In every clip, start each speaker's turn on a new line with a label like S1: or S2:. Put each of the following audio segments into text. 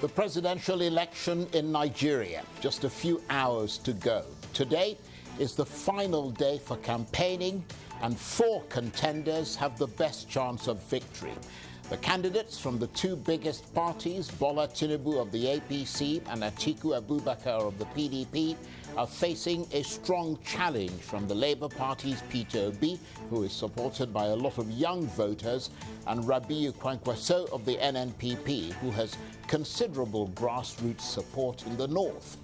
S1: The presidential election in Nigeria, just a few hours to go. Today is the final day for campaigning, and 4 contenders have the best chance of victory. The candidates from the 2 biggest parties, Bola Tinubu of the APC and Atiku Abubakar of the PDP, are facing a strong challenge from the Labour Party's Peter Obi, who is supported by a lot of young voters, and Rabiu Kwankwaso of the NNPP, who has considerable grassroots support in the north.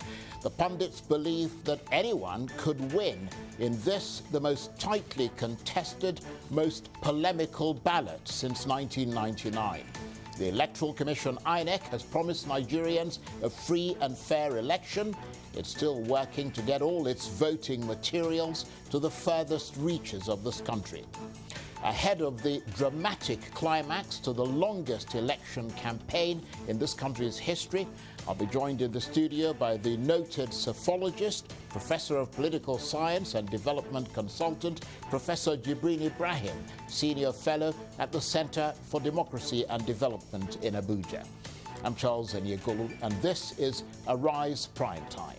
S1: The pundits believe that anyone could win in this, the most tightly contested, most polemical ballot since 1999. The Electoral Commission, INEC, has promised Nigerians a free and fair election. It's still working to get all its voting materials to the furthest reaches of this country. Ahead of the dramatic climax to the longest election campaign in this country's history, I'll be joined in the studio by the noted psephologist, Professor of Political Science and Development Consultant, Professor Jibrin Ibrahim, Senior Fellow at the Center for Democracy and Development in Abuja. I'm Charles Enyegolu, and this is Arise Prime Time.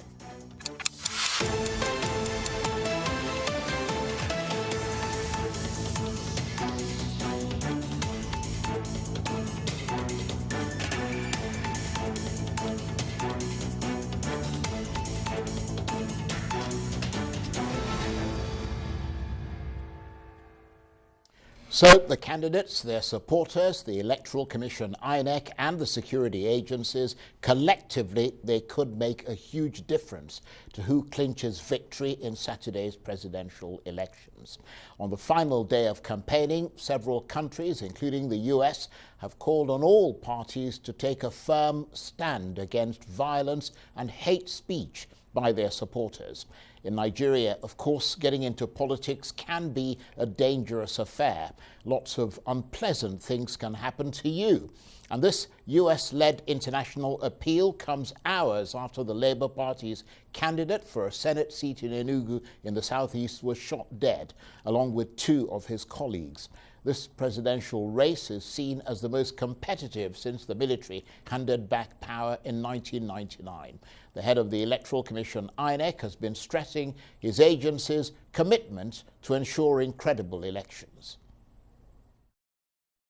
S1: So the candidates, their supporters, the Electoral Commission, INEC, and the security agencies, collectively, they could make a huge difference to who clinches victory in Saturday's presidential elections. On the final day of campaigning, several countries, including the US, have called on all parties to take a firm stand against violence and hate speech by their supporters. In Nigeria, of course, getting into politics can be a dangerous affair. Lots of unpleasant things can happen to you. And this US-led international appeal comes hours after the Labour Party's candidate for a Senate seat in Enugu in the southeast was shot dead, along with 2 of his colleagues. This presidential race is seen as the most competitive since the military handed back power in 1999. The head of the Electoral Commission, INEC, has been stressing his agency's commitment to ensuring credible elections.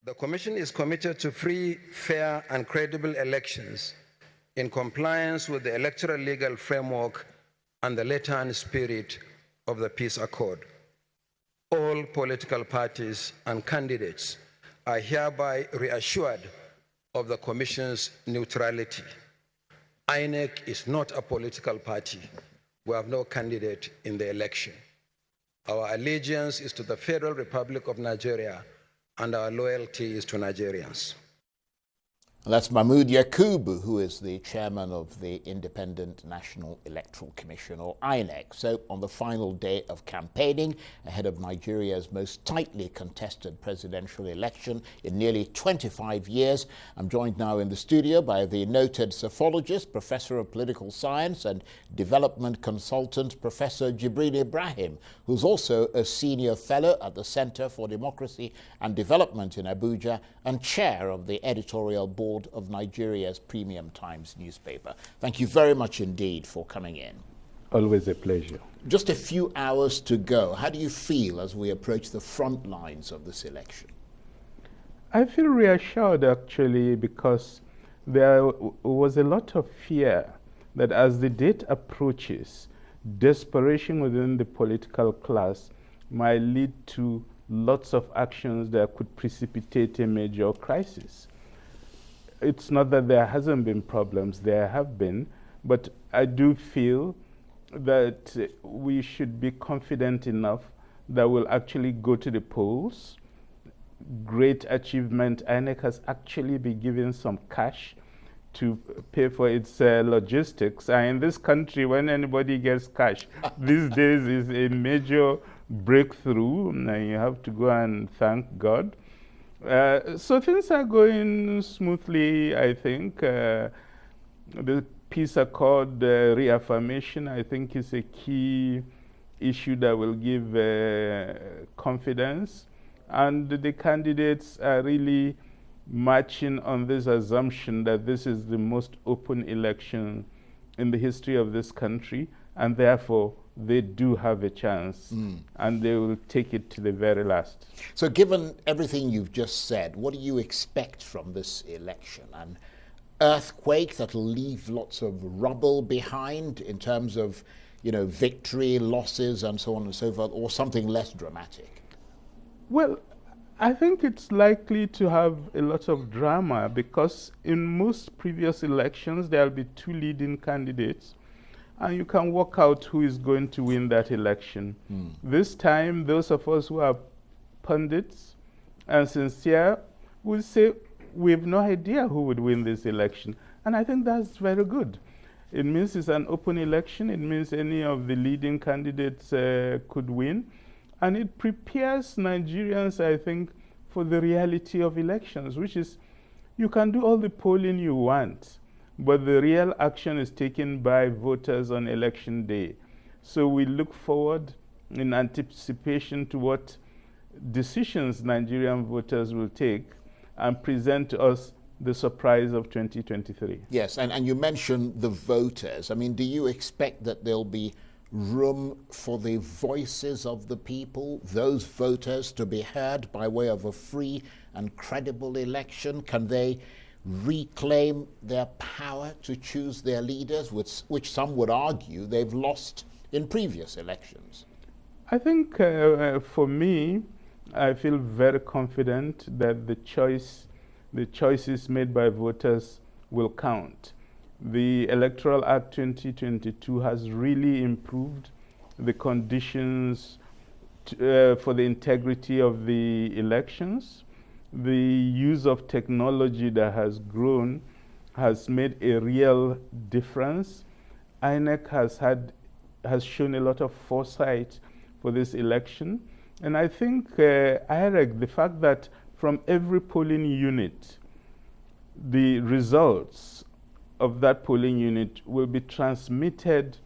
S2: The Commission is committed to free, fair, and credible elections in compliance with the electoral legal framework and the letter and spirit of the Peace Accord. All political parties and candidates are hereby reassured of the Commission's neutrality. INEC is not a political party. We have no candidate in the election. Our allegiance is to the Federal Republic of Nigeria, and our loyalty is to Nigerians.
S1: That's Mahmood Yakubu, who is the chairman of the Independent National Electoral Commission, or INEC. So on the final day of campaigning, ahead of Nigeria's most tightly contested presidential election in nearly 25 years, I'm joined now in the studio by the noted psephologist, Professor of Political Science and Development Consultant, Professor Jibrin Ibrahim, who's also a Senior Fellow at the Center for Democracy and Development in Abuja and Chair of the Editorial Board of Nigeria's Premium Times newspaper. Thank you very much indeed for coming in.
S3: Always a pleasure.
S1: Just a few hours to go. How do you feel as we approach the front lines of this election?
S3: I feel reassured, actually, because there was a lot of fear that as the date approaches, desperation within the political class might lead to lots of actions that could precipitate a major crisis. It's not that there hasn't been problems, there have been, but I do feel that we should be confident enough that we'll actually go to the polls. Great achievement. INEC has actually been given some cash to pay for its logistics. And in this country, when anybody gets cash, these days is a major breakthrough, and you have to go and thank God. So things are going smoothly, I think. The peace accord reaffirmation, I think, is a key issue that will give confidence. And the candidates are really marching on this assumption that this is the most open election in the history of this country, and therefore they do have a chance, and they will take it to the very last.
S1: So given everything you've just said, what do you expect from this election? An earthquake that'll leave lots of rubble behind in terms of, victory, losses, and so on and so forth, or something less dramatic?
S3: Well, I think it's likely to have a lot of drama, because in most previous elections there'll be two leading candidates, and you can work out who is going to win that election. This time, those of us who are pundits and sincere will say we have no idea who would win this election. And I think that's very good. It means it's an open election. It means any of the leading candidates could win. And it prepares Nigerians, I think, for the reality of elections, which is you can do all the polling you want, but the real action is taken by voters on election day. So we look forward in anticipation to what decisions Nigerian voters will take and present to us the surprise of 2023.
S1: Yes, and you mentioned the voters. I mean, do you expect that there'll be room for the voices of the people, those voters, to be heard by way of a free and credible election? Can they reclaim their power to choose their leaders, which some would argue they've lost in previous elections?
S3: I think for me, I feel very confident that the choices made by voters will count. The Electoral Act 2022 has really improved the conditions for the integrity of the elections. The use of technology that has grown has made a real difference. INEC has shown a lot of foresight for this election. And I think IREC, the fact that from every polling unit, the results of that polling unit will be transmitted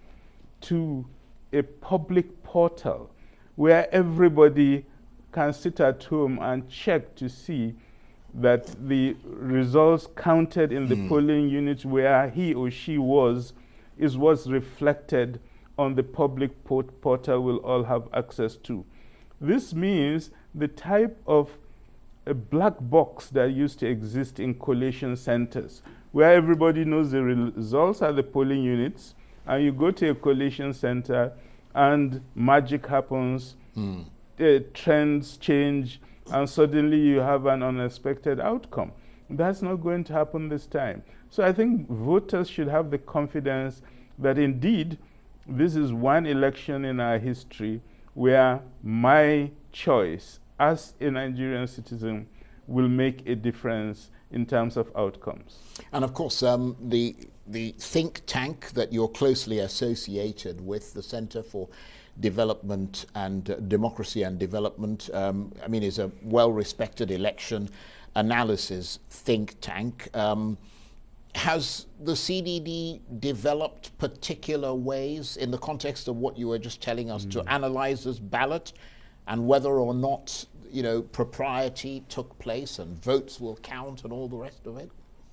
S3: to a public portal where everybody can sit at home and check to see that the results counted in the polling unit where he or she is what's reflected on the public portal will all have access to. This means the type of a black box that used to exist in collation centers, where everybody knows the results at the polling units, and you go to a collation center and magic happens, trends change, and suddenly you have an unexpected outcome. That's not going to happen this time. So I think voters should have the confidence that indeed this is one election in our history where my choice as a Nigerian citizen will make a difference in terms of outcomes.
S1: And of course, the think tank that you're closely associated with, the Center for Development and Democracy and Development, is a well-respected election analysis think tank. Has the CDD developed particular ways in the context of what you were just telling us to analyze this ballot and whether or not, propriety took place and votes will count and all the rest of it?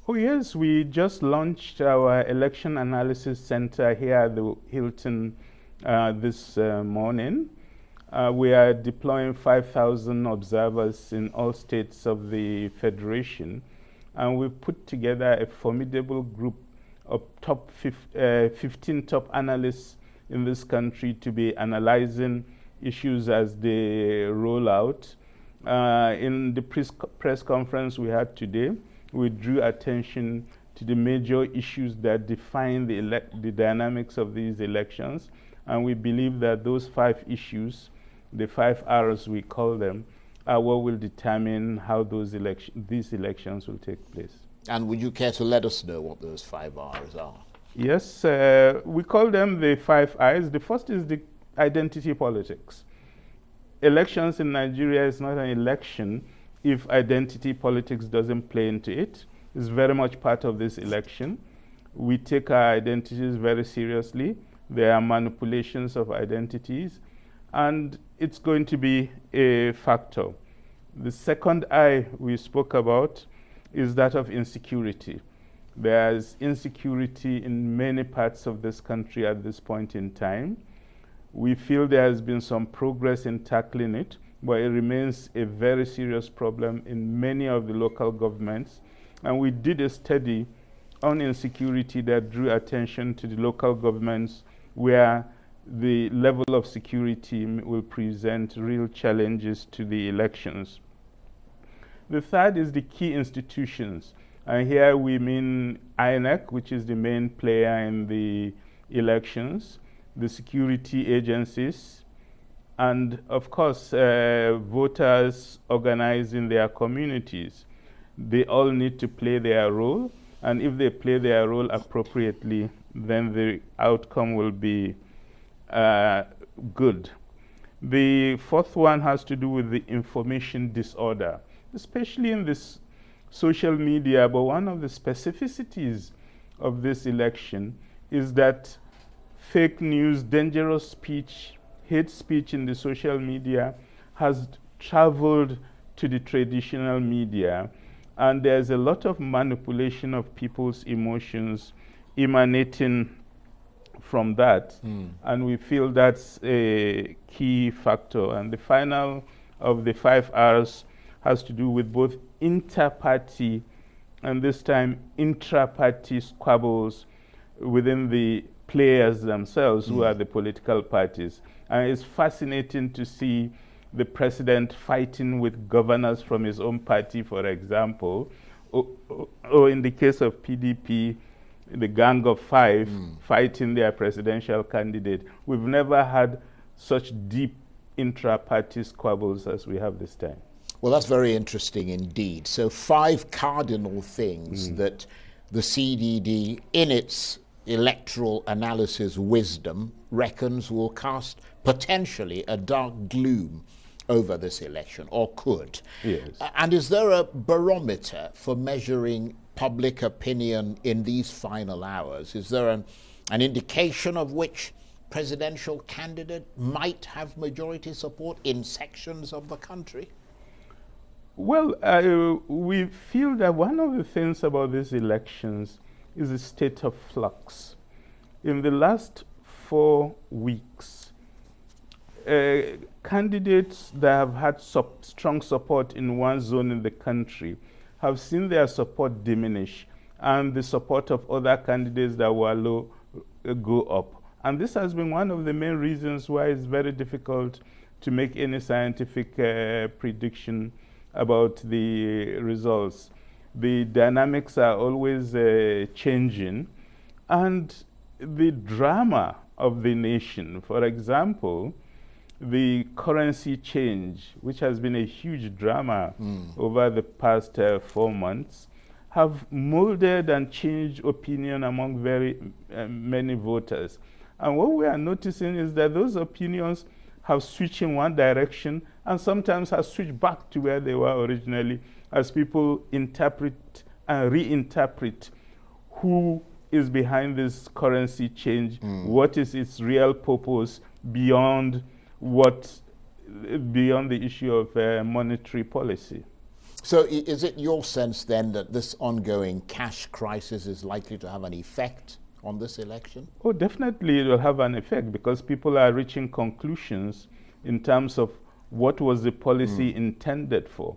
S3: Oh yes, we just launched our election analysis center here at the Hilton this morning. We are deploying 5,000 observers in all states of the Federation. And we've put together a formidable group of 15 top analysts in this country to be analyzing issues as they roll out. In the press conference we had today, we drew attention to the major issues that define the dynamics of these elections. And we believe that those 5 issues, the 5 R's we call them, are what will determine how these elections will take place.
S1: And would you care to let us know what those 5 R's are?
S3: Yes, we call them the 5 I's. The first is the identity politics. Elections in Nigeria is not an election if identity politics doesn't play into it. It's very much part of this election. We take our identities very seriously. There are manipulations of identities, and it's going to be a factor. The second I we spoke about is that of insecurity. There's insecurity in many parts of this country at this point in time. We feel there has been some progress in tackling it, but it remains a very serious problem in many of the local governments. And we did a study on insecurity that drew attention to the local governments where the level of security will present real challenges to the elections. The third is the key institutions. And here we mean INEC, which is the main player in the elections, the security agencies, and of course, voters organized in their communities. They all need to play their role, and if they play their role appropriately, then the outcome will be good. The fourth one has to do with the information disorder, especially in this social media. But one of the specificities of this election is that fake news, dangerous speech, hate speech in the social media has traveled to the traditional media, and there's a lot of manipulation of people's emotions emanating from that, and we feel that's a key factor. And the final of the 5 R's has to do with both inter-party and this time intra-party squabbles within the players themselves, who are the political parties. And it's fascinating to see the president fighting with governors from his own party, for example, or in the case of PDP, the Gang of Five fighting their presidential candidate. We've never had such deep intra-party squabbles as we have this time.
S1: Well, that's very interesting indeed. So 5 cardinal things that the CDD, in its electoral analysis wisdom, reckons will cast potentially a dark gloom over this election, or could.
S3: Yes.
S1: And is there a barometer for measuring public opinion in these final hours? Is there an indication of which presidential candidate might have majority support in sections of the country?
S3: Well, we feel that one of the things about these elections is a state of flux. In the last 4 weeks, candidates that have had strong support in one zone in the country have seen their support diminish, and the support of other candidates that were low go up. And this has been one of the main reasons why it's very difficult to make any scientific prediction about the results. The dynamics are always changing, and the drama of the nation, for example, the currency change, which has been a huge drama over the past 4 months, have molded and changed opinion among very many voters. And what we are noticing is that those opinions have switched in one direction and sometimes have switched back to where they were originally, as people interpret and reinterpret who is behind this currency change, what is its real purpose beyond the issue of monetary policy.
S1: So is it your sense then that this ongoing cash crisis is likely to have an effect on this election?
S3: Oh, definitely it will have an effect, because people are reaching conclusions in terms of what was the policy intended for.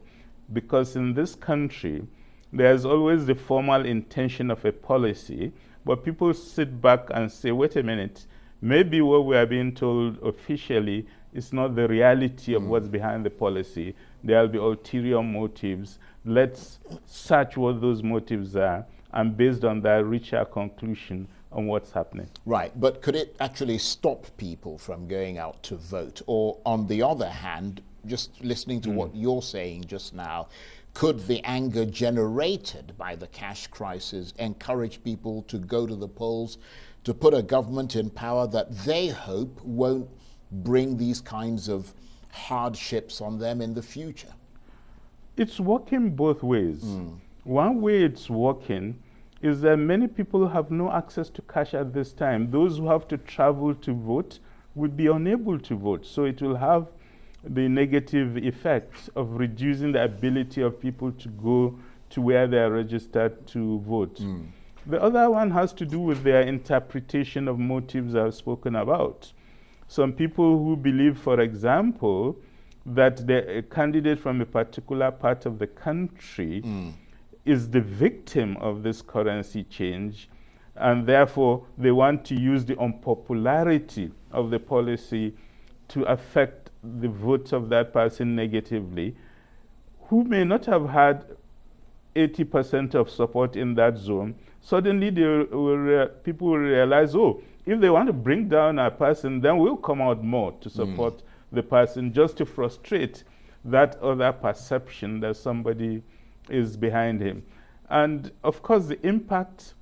S3: Because in this country, there's always the formal intention of a policy, but people sit back and say, wait a minute, maybe what we are being told officially is not the reality of what's behind the policy. There'll be ulterior motives. Let's search what those motives are, and based on that, reach our conclusion on what's happening.
S1: Right, but could it actually stop people from going out to vote? Or on the other hand, just listening to what you're saying just now, could the anger generated by the cash crisis encourage people to go to the polls to put a government in power that they hope won't bring these kinds of hardships on them in the future?
S3: It's working both ways. One way it's working is that many people have no access to cash at this time. Those who have to travel to vote would be unable to vote. So it will have the negative effect of reducing the ability of people to go to where they are registered to vote. The other one has to do with their interpretation of motives I've spoken about. Some people who believe, for example, that a candidate from a particular part of the country is the victim of this currency change, and therefore they want to use the unpopularity of the policy to affect the votes of that person negatively, who may not have had 80% of support in that zone. Suddenly people will realize, oh, if they want to bring down a person, then we'll come out more to support the person, just to frustrate that other perception that somebody is behind him. And of course, the impact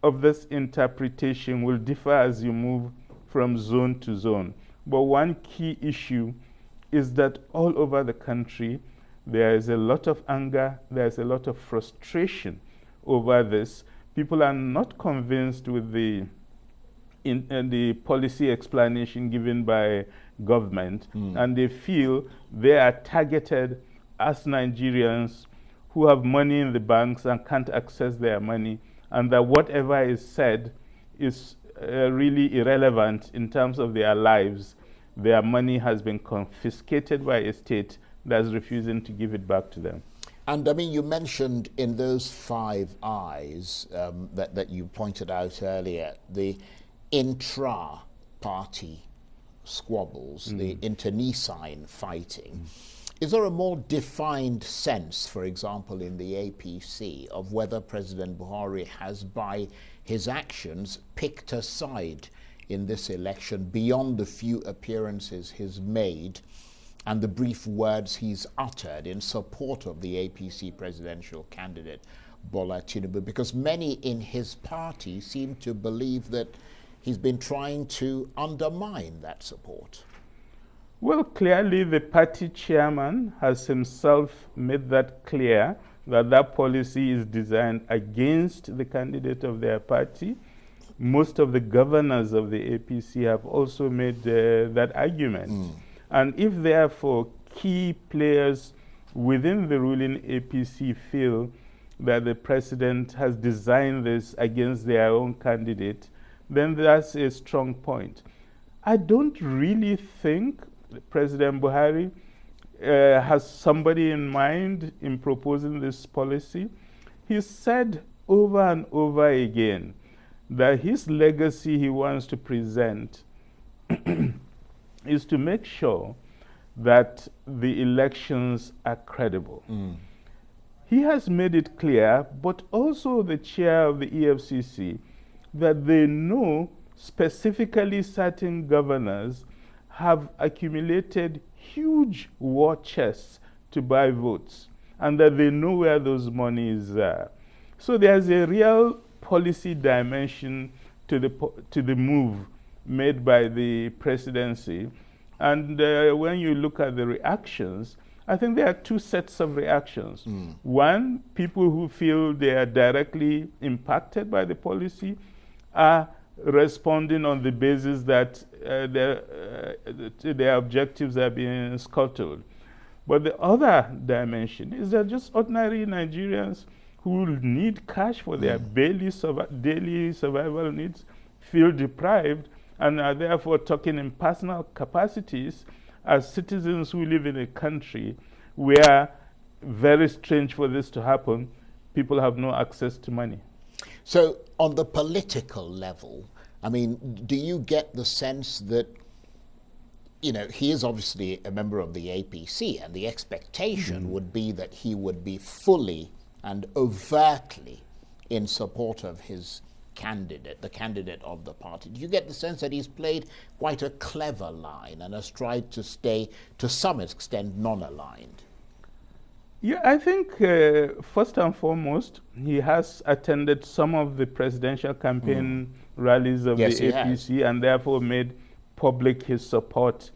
S3: of this interpretation will differ as you move from zone to zone. But one key issue is that all over the country, there is a lot of anger, there's a lot of frustration over this. People are not convinced with the policy explanation given by government, and they feel they are targeted as Nigerians who have money in the banks and can't access their money, and that whatever is said is really irrelevant in terms of their lives. Their money has been confiscated by a state that's refusing to give it back to them.
S1: And I mean, you mentioned in those 5 eyes that you pointed out earlier, the intra-party squabbles, the internecine fighting. Is there a more defined sense, for example, in the APC, of whether President Buhari has, by his actions, picked a side in this election beyond the few appearances he's made and the brief words he's uttered in support of the APC presidential candidate, Bola Tinubu? Because many in his party seem to believe that he's been trying to undermine that support.
S3: Well, clearly the party chairman has himself made that clear, that that policy is designed against the candidate of their party. Most of the governors of the APC have also made that argument. And if therefore key players within the ruling APC feel that the president has designed this against their own candidate, then that's a strong point. I don't really think President Buhari has somebody in mind in proposing this policy. He said over and over again that his legacy he wants to present is to make sure that the elections are credible. He has made it clear, but also the chair of the EFCC, that they know specifically certain governors have accumulated huge war chests to buy votes, and that they know where those monies are. So there's a real policy dimension to the move made by the presidency. And when you look at the reactions, I think there are 2 sets of reactions. One, people who feel they are directly impacted by the policy are responding on the basis that their objectives are being scuttled. But the other dimension is that just ordinary Nigerians who need cash for their daily survival needs feel deprived and are therefore talking in personal capacities as citizens who live in a country where, very strange for this to happen, people have no access to money.
S1: So on the political level, I mean, do you get the sense that, you know, he is obviously a member of the APC, and the expectation would be that he would be fully and overtly in support of his candidate, the candidate of the party? Do you get the sense that he's played quite a clever line and has tried to stay, to some extent, non-aligned?
S3: Yeah, I think first and foremost, he has attended some of the presidential campaign rallies of the APC and therefore made public his support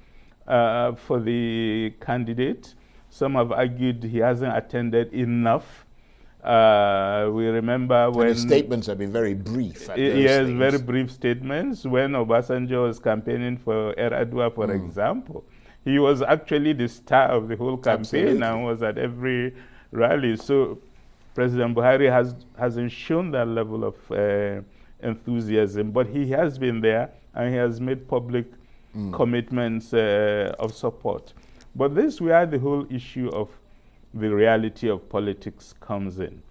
S3: for the candidate. Some have argued he hasn't attended enough. We remember when...
S1: And his statements have been very brief.
S3: Yes, very brief statements. When Obasanjo was campaigning for Yar'Adua, for example, he was actually the star of the whole campaign and was at every rally. So President Buhari hasn't shown that level of enthusiasm, but he has been there and he has made public commitments of support. But this is where the whole issue of the reality of politics comes in.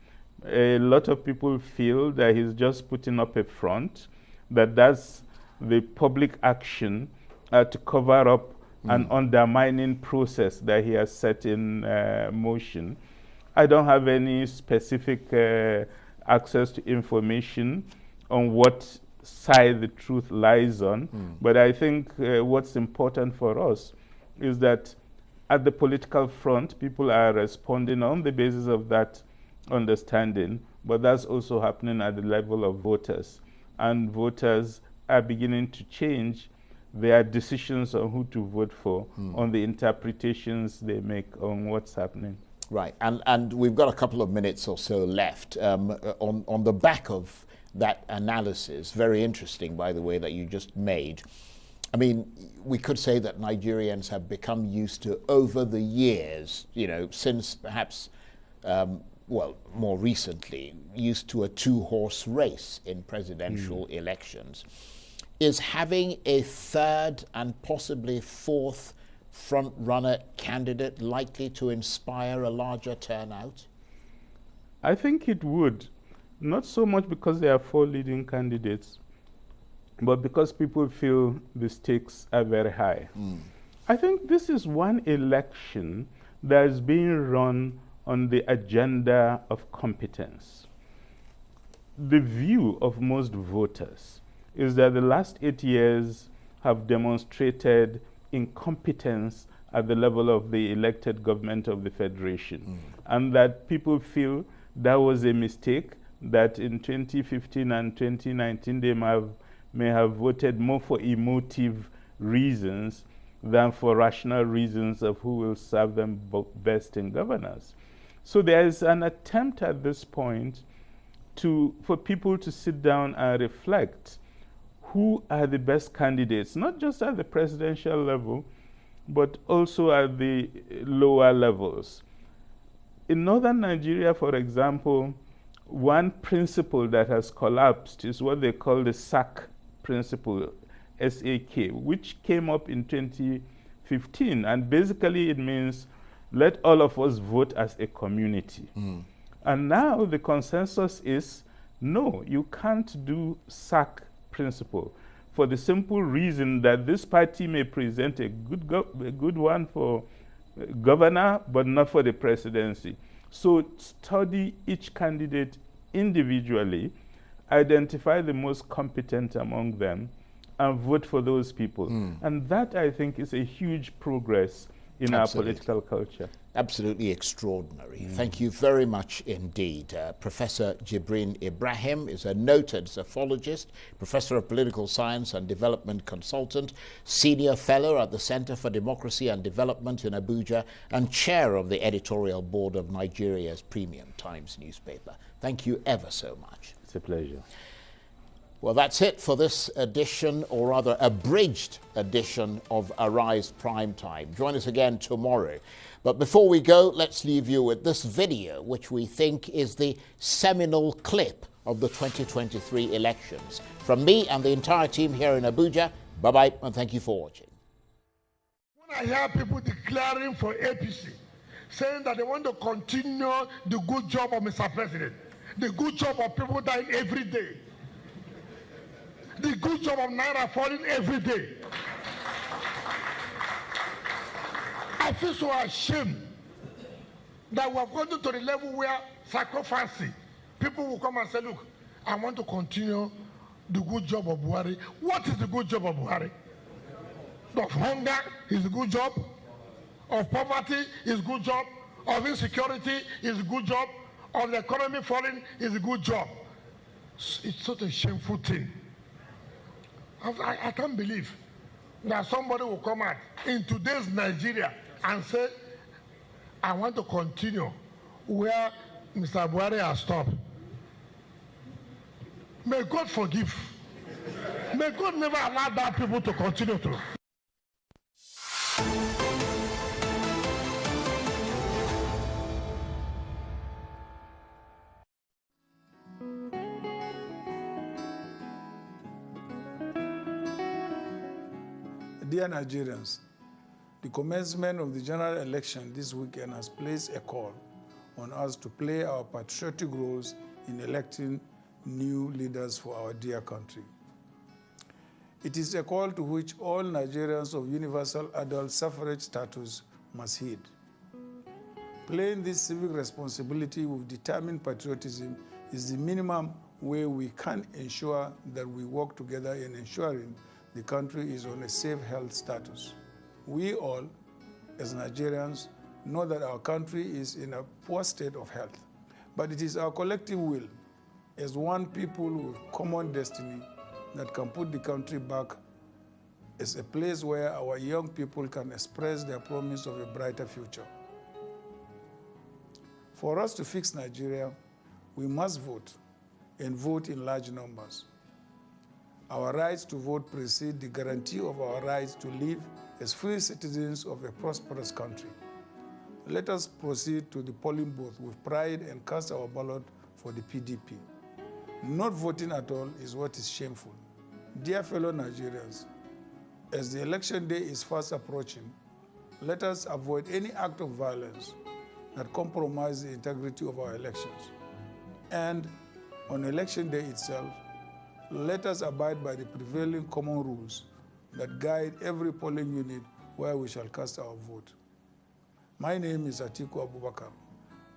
S3: A lot of people feel that he's just putting up a front, that that's the public action to cover up an undermining process that he has set in motion. I don't have any specific access to information on what side the truth lies on, but I think what's important for us is that at the political front, people are responding on the basis of that understanding, but that's also happening at the level of voters. And voters are beginning to change their decisions on who to vote for, on the interpretations they make on what's happening.
S1: Right, and we've got a couple of minutes or so left. On the back of that analysis, very interesting, by the way, that you just made, I mean, we could say that Nigerians have become used to, over the years, you know, since perhaps, well, more recently, used to a two-horse race in presidential elections. Is having a third and possibly fourth front-runner candidate likely to inspire a larger turnout?
S3: I think it would, not so much because there are 4 leading candidates, but because people feel the stakes are very high. I think this is one election that is being run on the agenda of competence. The view of most voters is that the last 8 years have demonstrated incompetence at the level of the elected government of the Federation, and that people feel that was a mistake, that in 2015 and 2019 they may have voted more for emotive reasons than for rational reasons of who will serve them best in governance. So there is an attempt at this point for people to sit down and reflect who are the best candidates, not just at the presidential level, but also at the lower levels. In northern Nigeria, for example, one principle that has collapsed is what they call the SAK principle, SAK, which came up in 2015. And basically it means let all of us vote as a community. And now the consensus is, no, you can't do SAK principle, for the simple reason that this party may present a good one for governor, but not for the presidency. So study each candidate individually, identify the most competent among them, and vote for those people. And that, I think, is a huge progress in our political culture.
S1: Absolutely extraordinary. Thank you very much indeed. Professor Jibrin Ibrahim is a noted psephologist, professor of political science and development consultant, senior fellow at the Center for Democracy and Development in Abuja, and chair of the editorial board of Nigeria's premium Times newspaper. Thank you ever so much.
S3: It's a pleasure.
S1: Well, that's it for this edition, or rather abridged edition of Arise Prime Time. Join us again tomorrow. But before we go, let's leave you with this video, which we think is the seminal clip of the 2023 elections. From me and the entire team here in Abuja, bye-bye, and thank you for watching.
S4: When I hear people declaring for APC, saying that they want to continue the good job of Mr. President, the good job of people dying every day, the good job of Naira falling every day, I feel so ashamed that we have gotten to the level where sacrificing, people will come and say, look, I want to continue the good job of Buhari. What is the good job of Buhari? Of hunger is a good job, of poverty is a good job, of insecurity is a good job, of the economy falling is a good job. It's such a shameful thing. I can't believe that somebody will come out in today's Nigeria and say, I want to continue where Mr. Buhari has stopped. May God forgive. May God never allow that people to continue to.
S5: Dear Nigerians, the commencement of the general election this weekend has placed a call on us to play our patriotic roles in electing new leaders for our dear country. It is a call to which all Nigerians of universal adult suffrage status must heed. Playing this civic responsibility with determined patriotism is the minimum way we can ensure that we work together in ensuring the country is on a safe health status. We all, as Nigerians, know that our country is in a poor state of health, but it is our collective will, as one people with common destiny, that can put the country back as a place where our young people can express their promise of a brighter future. For us to fix Nigeria, we must vote, and vote in large numbers. Our rights to vote precede the guarantee of our rights to live as free citizens of a prosperous country. Let us proceed to the polling booth with pride and cast our ballot for the PDP. Not voting at all is what is shameful. Dear fellow Nigerians, as the election day is fast approaching, let us avoid any act of violence that compromises the integrity of our elections. And on election day itself, let us abide by the prevailing common rules that guide every polling unit where we shall cast our vote. My name is Atiku Abubakar.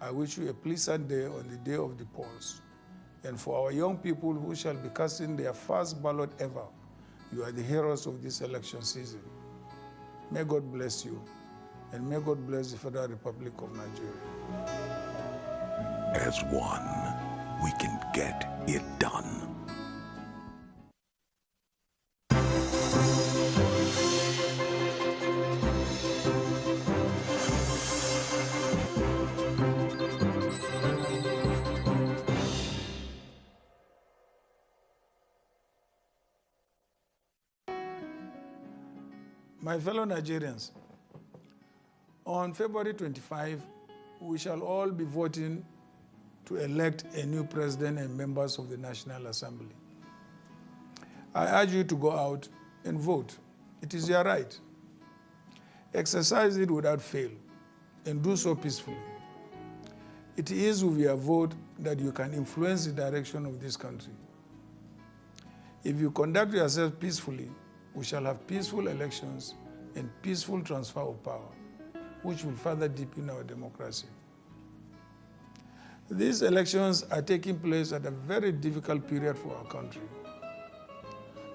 S5: I wish you a pleasant day on the day of the polls. And for our young people who shall be casting their first ballot ever, you are the heroes of this election season. May God bless you, and may God bless the Federal Republic of Nigeria.
S6: As one, we can get it done.
S5: My fellow Nigerians, on February 25, we shall all be voting to elect a new president and members of the National Assembly. I urge you to go out and vote. It is your right. Exercise it without fail and do so peacefully. It is with your vote that you can influence the direction of this country. If you conduct yourself peacefully, we shall have peaceful elections and peaceful transfer of power, which will further deepen our democracy. These elections are taking place at a very difficult period for our country.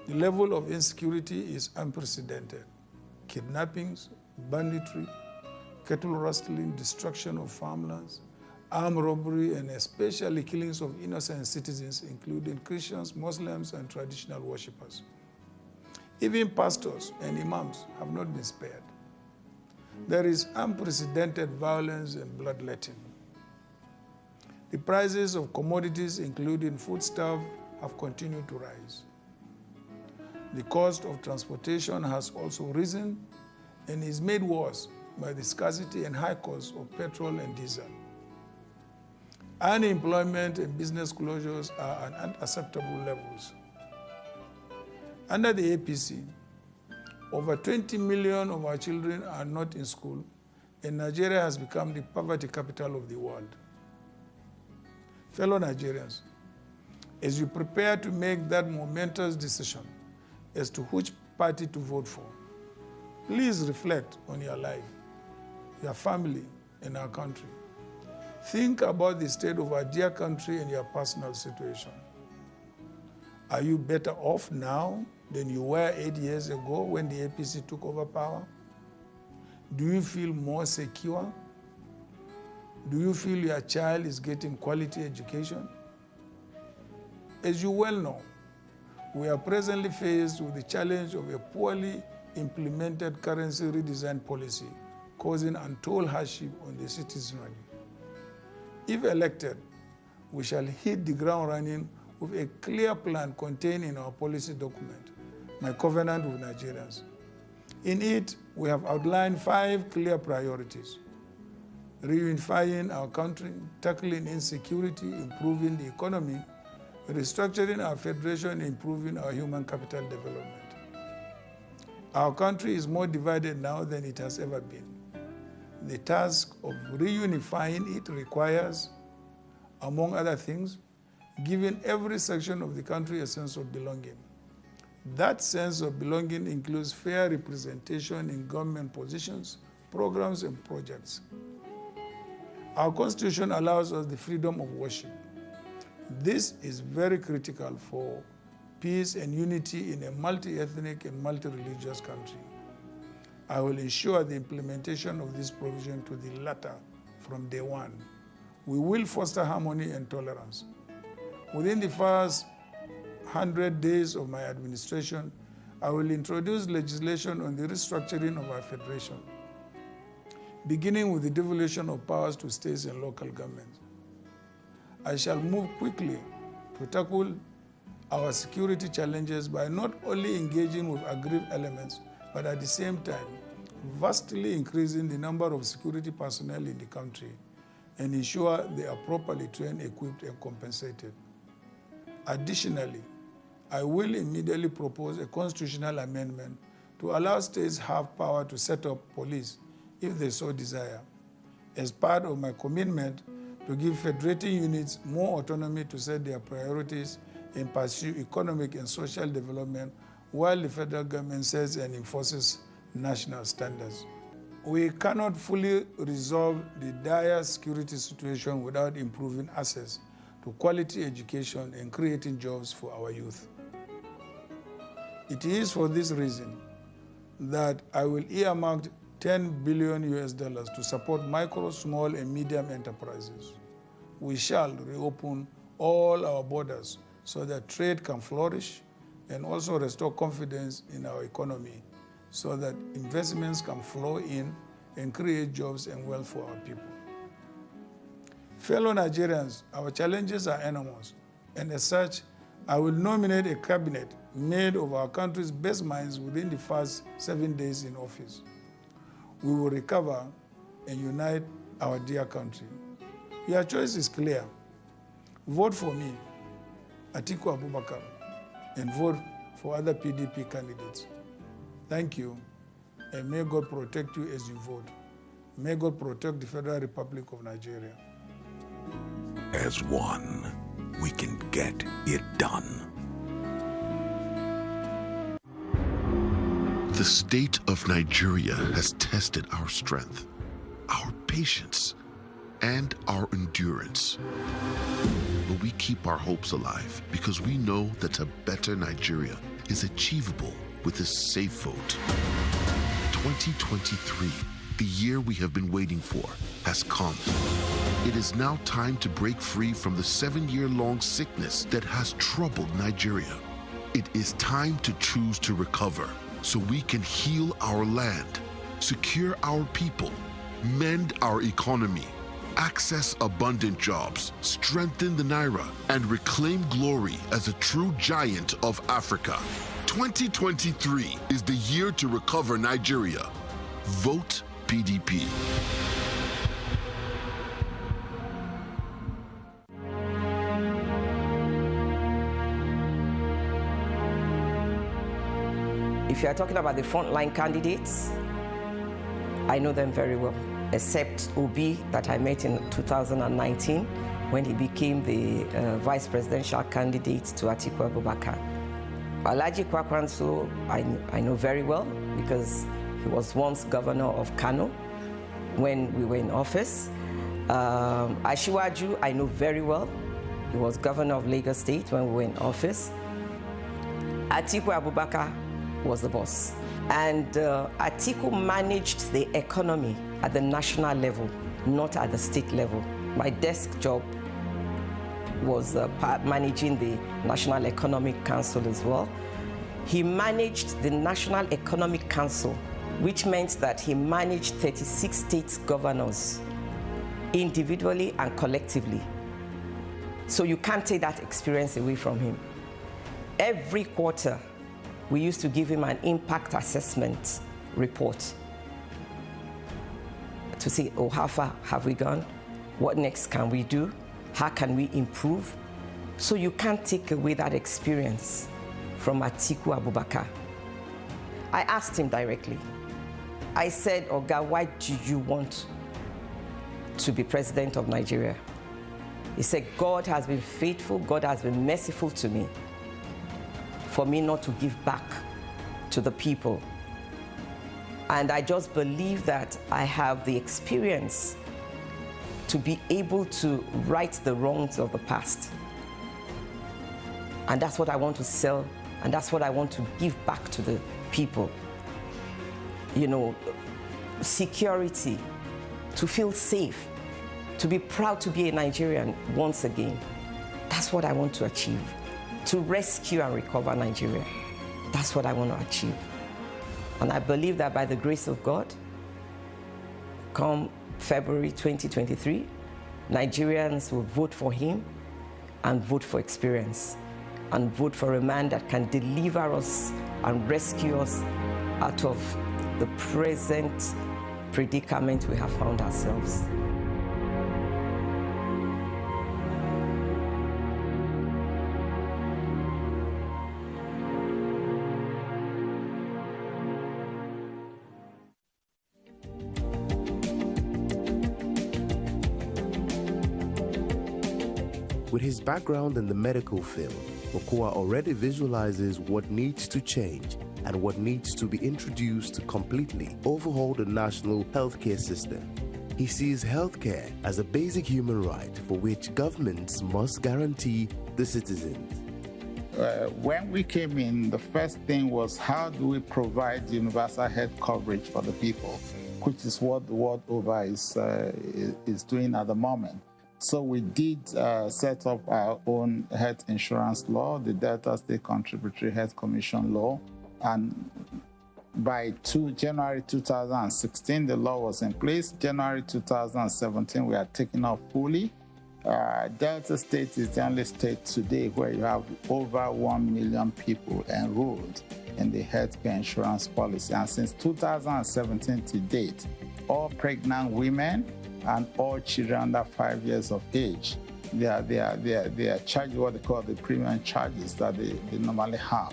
S5: The level of insecurity is unprecedented. Kidnappings, banditry, cattle rustling, destruction of farmlands, armed robbery, and especially killings of innocent citizens, including Christians, Muslims, and traditional worshippers. Even pastors and imams have not been spared. There is unprecedented violence and bloodletting. The prices of commodities, including foodstuff, have continued to rise. The cost of transportation has also risen and is made worse by the scarcity and high cost of petrol and diesel. Unemployment and business closures are at unacceptable levels. Under the APC, over 20 million of our children are not in school, and Nigeria has become the poverty capital of the world. Fellow Nigerians, as you prepare to make that momentous decision as to which party to vote for, please reflect on your life, your family, and our country. Think about the state of our dear country and your personal situation. Are you better off now than you were 8 years ago when the APC took over power? Do you feel more secure? Do you feel your child is getting quality education? As you well know, we are presently faced with the challenge of a poorly implemented currency redesign policy causing untold hardship on the citizenry. If elected, we shall hit the ground running with a clear plan contained in our policy document, My Covenant with Nigerians. In it, we have outlined 5 clear priorities: reunifying our country, tackling insecurity, improving the economy, restructuring our federation, and improving our human capital development. Our country is more divided now than it has ever been. The task of reunifying it requires, among other things, giving every section of the country a sense of belonging. That sense of belonging includes fair representation in government positions, programs, and projects. Our Constitution allows us the freedom of worship. This is very critical for peace and unity in a multi-ethnic and multi-religious country. I will ensure the implementation of this provision to the latter from day one. We will foster harmony and tolerance. Within the first 100 days of my administration, I will introduce legislation on the restructuring of our federation, beginning with the devolution of powers to states and local governments. I shall move quickly to tackle our security challenges by not only engaging with aggrieved elements, but at the same time, vastly increasing the number of security personnel in the country and ensure they are properly trained, equipped, and compensated. Additionally, I will immediately propose a constitutional amendment to allow states have power to set up police if they so desire, as part of my commitment to give federating units more autonomy to set their priorities and pursue economic and social development while the federal government sets and enforces national standards. We cannot fully resolve the dire security situation without improving access to quality education and creating jobs for our youth. It is for this reason that I will earmark $10 billion to support micro, small, and medium enterprises. We shall reopen all our borders so that trade can flourish and also restore confidence in our economy so that investments can flow in and create jobs and wealth for our people. Fellow Nigerians, our challenges are enormous, and as such, I will nominate a cabinet made of our country's best minds within the first 7 days in office. We will recover and unite our dear country. Your choice is clear. Vote for me, Atiku Abubakar, and vote for other PDP candidates. Thank you, and may God protect you as you vote. May God protect the Federal Republic of Nigeria.
S6: As one, we can get it done.
S7: The state of Nigeria has tested our strength, our patience, and our endurance. But we keep our hopes alive because we know that a better Nigeria is achievable with a safe vote. 2023, the year we have been waiting for, has come. It is now time to break free from the 7-year-long sickness that has troubled Nigeria. It is time to choose to recover so we can heal our land, secure our people, mend our economy, access abundant jobs, strengthen the Naira, and reclaim glory as a true giant of Africa. 2023 is the year to recover Nigeria. Vote PDP.
S8: If you are talking about the frontline candidates, I know them very well, except Obi that I met in 2019 when he became the vice presidential candidate to Atiku Abubakar. Alhaji Kwakwanso, I know very well because he was once governor of Kano when we were in office. Ashiwaju, I know very well. He was governor of Lagos State when we were in office. Atiku Abubakar was the boss. And Atiku managed the economy at the national level, not at the state level. My desk job was managing the National Economic Council as well. He managed the National Economic Council, which meant that he managed 36 state governors individually and collectively. So you can't take that experience away from him. Every quarter, we used to give him an impact assessment report to say, oh, how far have we gone? What next can we do? How can we improve? So you can't take away that experience from Atiku Abubakar. I asked him directly. I said, Oga, why do you want to be president of Nigeria? He said, God has been faithful, God has been merciful to me for me not to give back to the people. And I just believe that I have the experience to be able to right the wrongs of the past. And that's what I want to sell, and that's what I want to give back to the people. You know, security, to feel safe, to be proud to be a Nigerian once again. That's what I want to achieve. To rescue and recover Nigeria. That's what I want to achieve. And I believe that by the grace of God, come February 2023, Nigerians will vote for him and vote for experience and vote for a man that can deliver us and rescue us out of the present predicament we have found ourselves.
S9: With his background in the medical field, Okowa already visualizes what needs to change and what needs to be introduced to completely overhaul the national healthcare system. He sees healthcare as a basic human right for which governments must guarantee the citizens.
S10: When we came in, the first thing was how do we provide universal health coverage for the people, which is what the world over is doing at the moment. So we did set up our own health insurance law, the Delta State Contributory Health Commission law, and by January 2016, the law was in place. January 2017, we are taking off fully. Delta State is the only state today where you have over 1 million people enrolled in the healthcare insurance policy. And since 2017 to date, all pregnant women and all children under 5 years of age, they are charged what they call the premium charges that they normally have.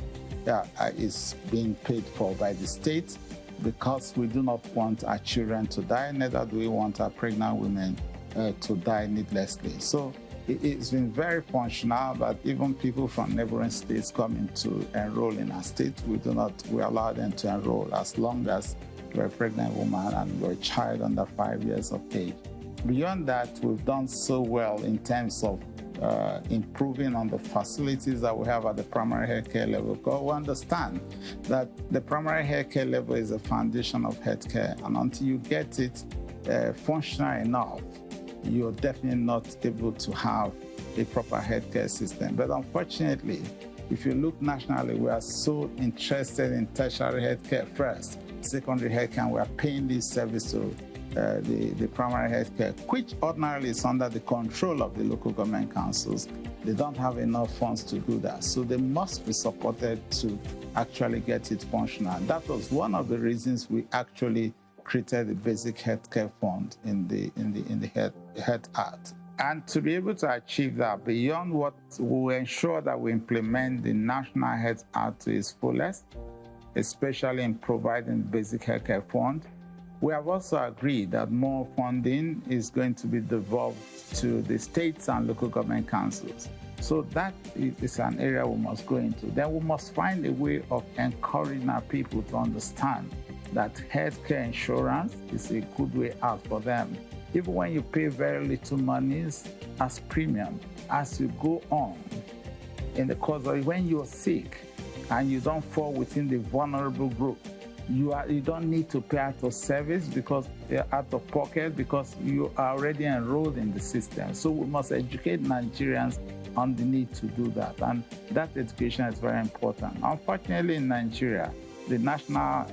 S10: Is being paid for by the state because we do not want our children to die, neither do we want our pregnant women to die needlessly. So it's been very functional that even people from neighboring states coming to enroll in our state, we allow them to enroll as long as you're a pregnant woman and you're a child under 5 years of age. Beyond that, we've done so well in terms of improving on the facilities that we have at the primary healthcare level. Because we understand that the primary healthcare level is the foundation of healthcare, and until you get it functional enough, you're definitely not able to have a proper healthcare system. But unfortunately, if you look nationally, we are so interested in tertiary healthcare first, secondary healthcare, and we are paying this service to the primary health care, which ordinarily is under the control of the local government councils. They don't have enough funds to do that. So they must be supported to actually get it functional. That was one of the reasons we actually created the Basic Healthcare Fund in the Health Act. And to be able to achieve that, beyond what we will ensure that we implement the National Health Act to its fullest, especially in providing the Basic Healthcare Fund. We have also agreed that more funding is going to be devolved to the states and local government councils. So that is an area we must go into. Then we must find a way of encouraging our people to understand that healthcare insurance is a good way out for them. Even when you pay very little money as premium, as you go on in the course of when you're sick and you don't fall within the vulnerable group, you don't need to pay out of service because they're out of pocket because you are already enrolled in the system. So we must educate Nigerians on the need to do that. And that education is very important. Unfortunately, in Nigeria, the national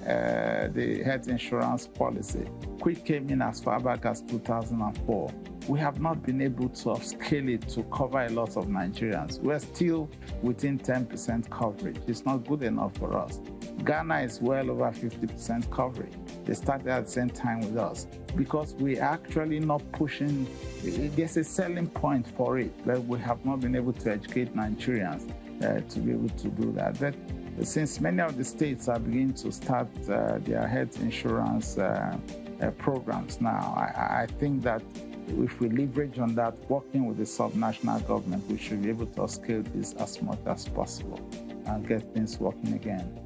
S10: the health insurance policy, which came in as far back as 2004, we have not been able to upscale it to cover a lot of Nigerians. We're still within 10% coverage. It's not good enough for us. Ghana is well over 50% coverage. They started at the same time with us because we're actually not pushing. There's a selling point for it, but we have not been able to educate Nigerians to be able to do that. But since many of the states are beginning to start their health insurance programs now, I think that if we leverage on that, working with the subnational government, we should be able to scale this as much as possible and get things working again.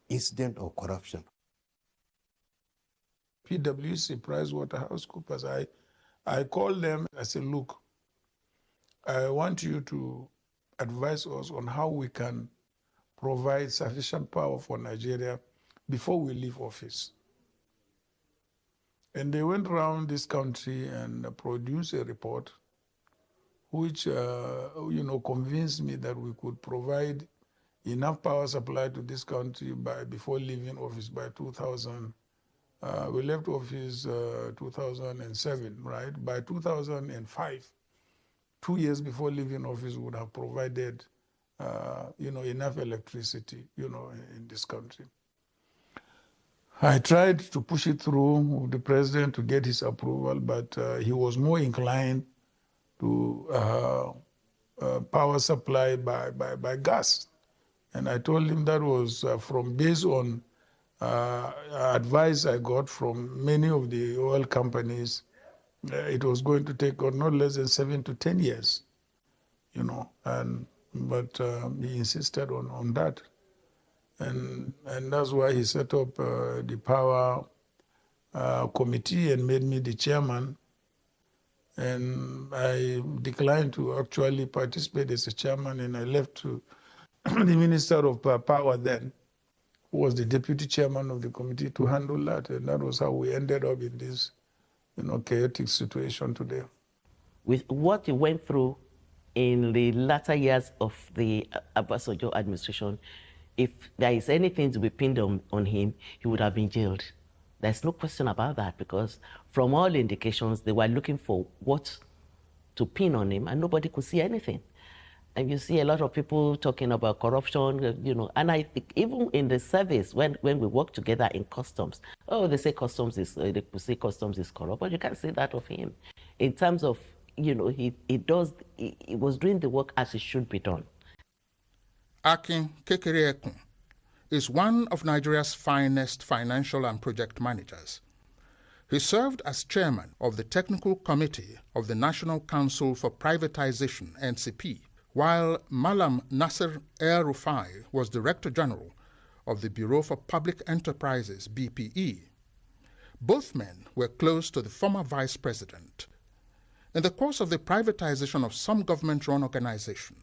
S11: Incident of corruption.
S5: PwC, PricewaterhouseCoopers, I called them. I said, look, I want you to advise us on how we can provide sufficient power for Nigeria before we leave office. And they went around this country and produced a report which, convinced me that we could provide enough power supply to this country before leaving office by 2000. We left office 2007, right? By 2005, 2 years before leaving office, we would have provided, enough electricity, in this country. I tried to push it through with the president to get his approval, but he was more inclined to power supply by gas. And I told him that was based on advice I got from many of the oil companies. It was going to take not less than 7 to 10 years, but he insisted on that. And that's why he set up the power committee and made me the chairman. And I declined to actually participate as a chairman, and I left to the Minister of Power then, who was the deputy chairman of the committee, to handle that. And that was how we ended up in this, chaotic situation today.
S12: With what you went through in the latter years of the Obasanjo administration, if there is anything to be pinned on him, he would have been jailed. There's no question about that, because from all indications, they were looking for what to pin on him, and nobody could see anything. And you see a lot of people talking about corruption, and I think even in the service, when we work together in customs, they say customs is corrupt, but you can't say that of him. In terms of, he was doing the work as it should be done.
S13: Akin Kekereekun is one of Nigeria's finest financial and project managers. He served as chairman of the Technical Committee of the National Council for Privatization, NCP, while Malam Nasser El-Rufai was Director General of the Bureau for Public Enterprises, BPE. Both men were close to the former vice president. In the course of the privatization of some government-run organization,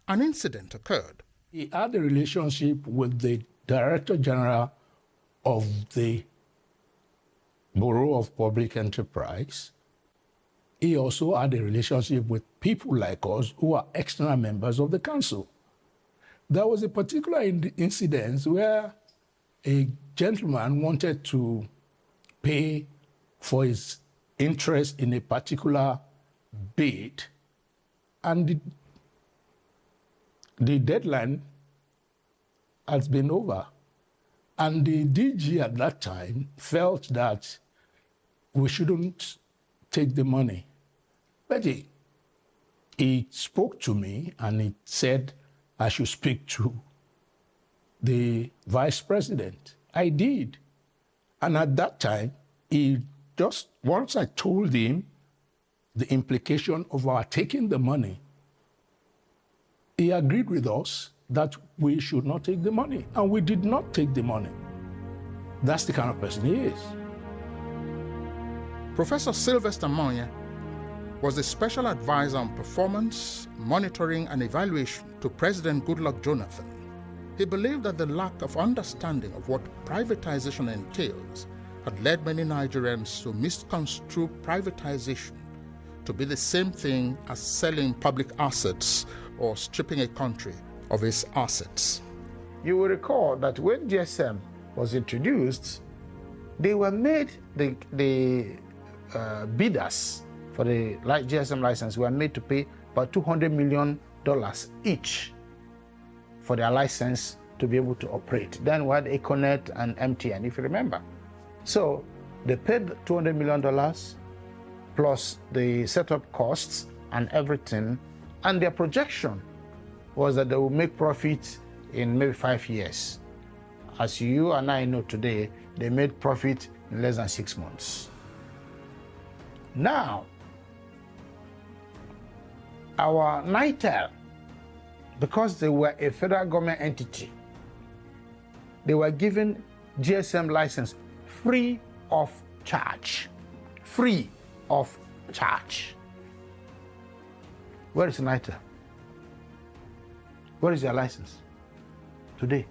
S13: an incident occurred.
S14: He had a relationship with the Director General of the Bureau of Public Enterprise. He also had a relationship with people like us who are external members of the council. There was a particular incident where a gentleman wanted to pay for his interest in a particular bid, and the deadline has been over. And the DG at that time felt that we shouldn't take the money. But he spoke to me and he said I should speak to the vice president. I did. And at that time, once I told him the implication of our taking the money, he agreed with us that we should not take the money. And we did not take the money. That's the kind of person he is.
S13: Professor Sylvester Monye was the special advisor on performance, monitoring, and evaluation to President Goodluck Jonathan. He believed that the lack of understanding of what privatization entails had led many Nigerians to misconstrue privatization to be the same thing as selling public assets or stripping a country of its assets.
S15: You will recall that when GSM was introduced, they were made, the bidders for the GSM license were made to pay about $200 million each for their license to be able to operate. Then we had Econet and MTN, if you remember. So they paid $200 million plus the setup costs and everything. And their projection was that they will make profit in maybe 5 years. As you and I know today, they made profit in less than 6 months. Now, our NITEL, because they were a federal government entity, they were given GSM license free of charge. Free of charge. Where is NITEL? Where is their license today?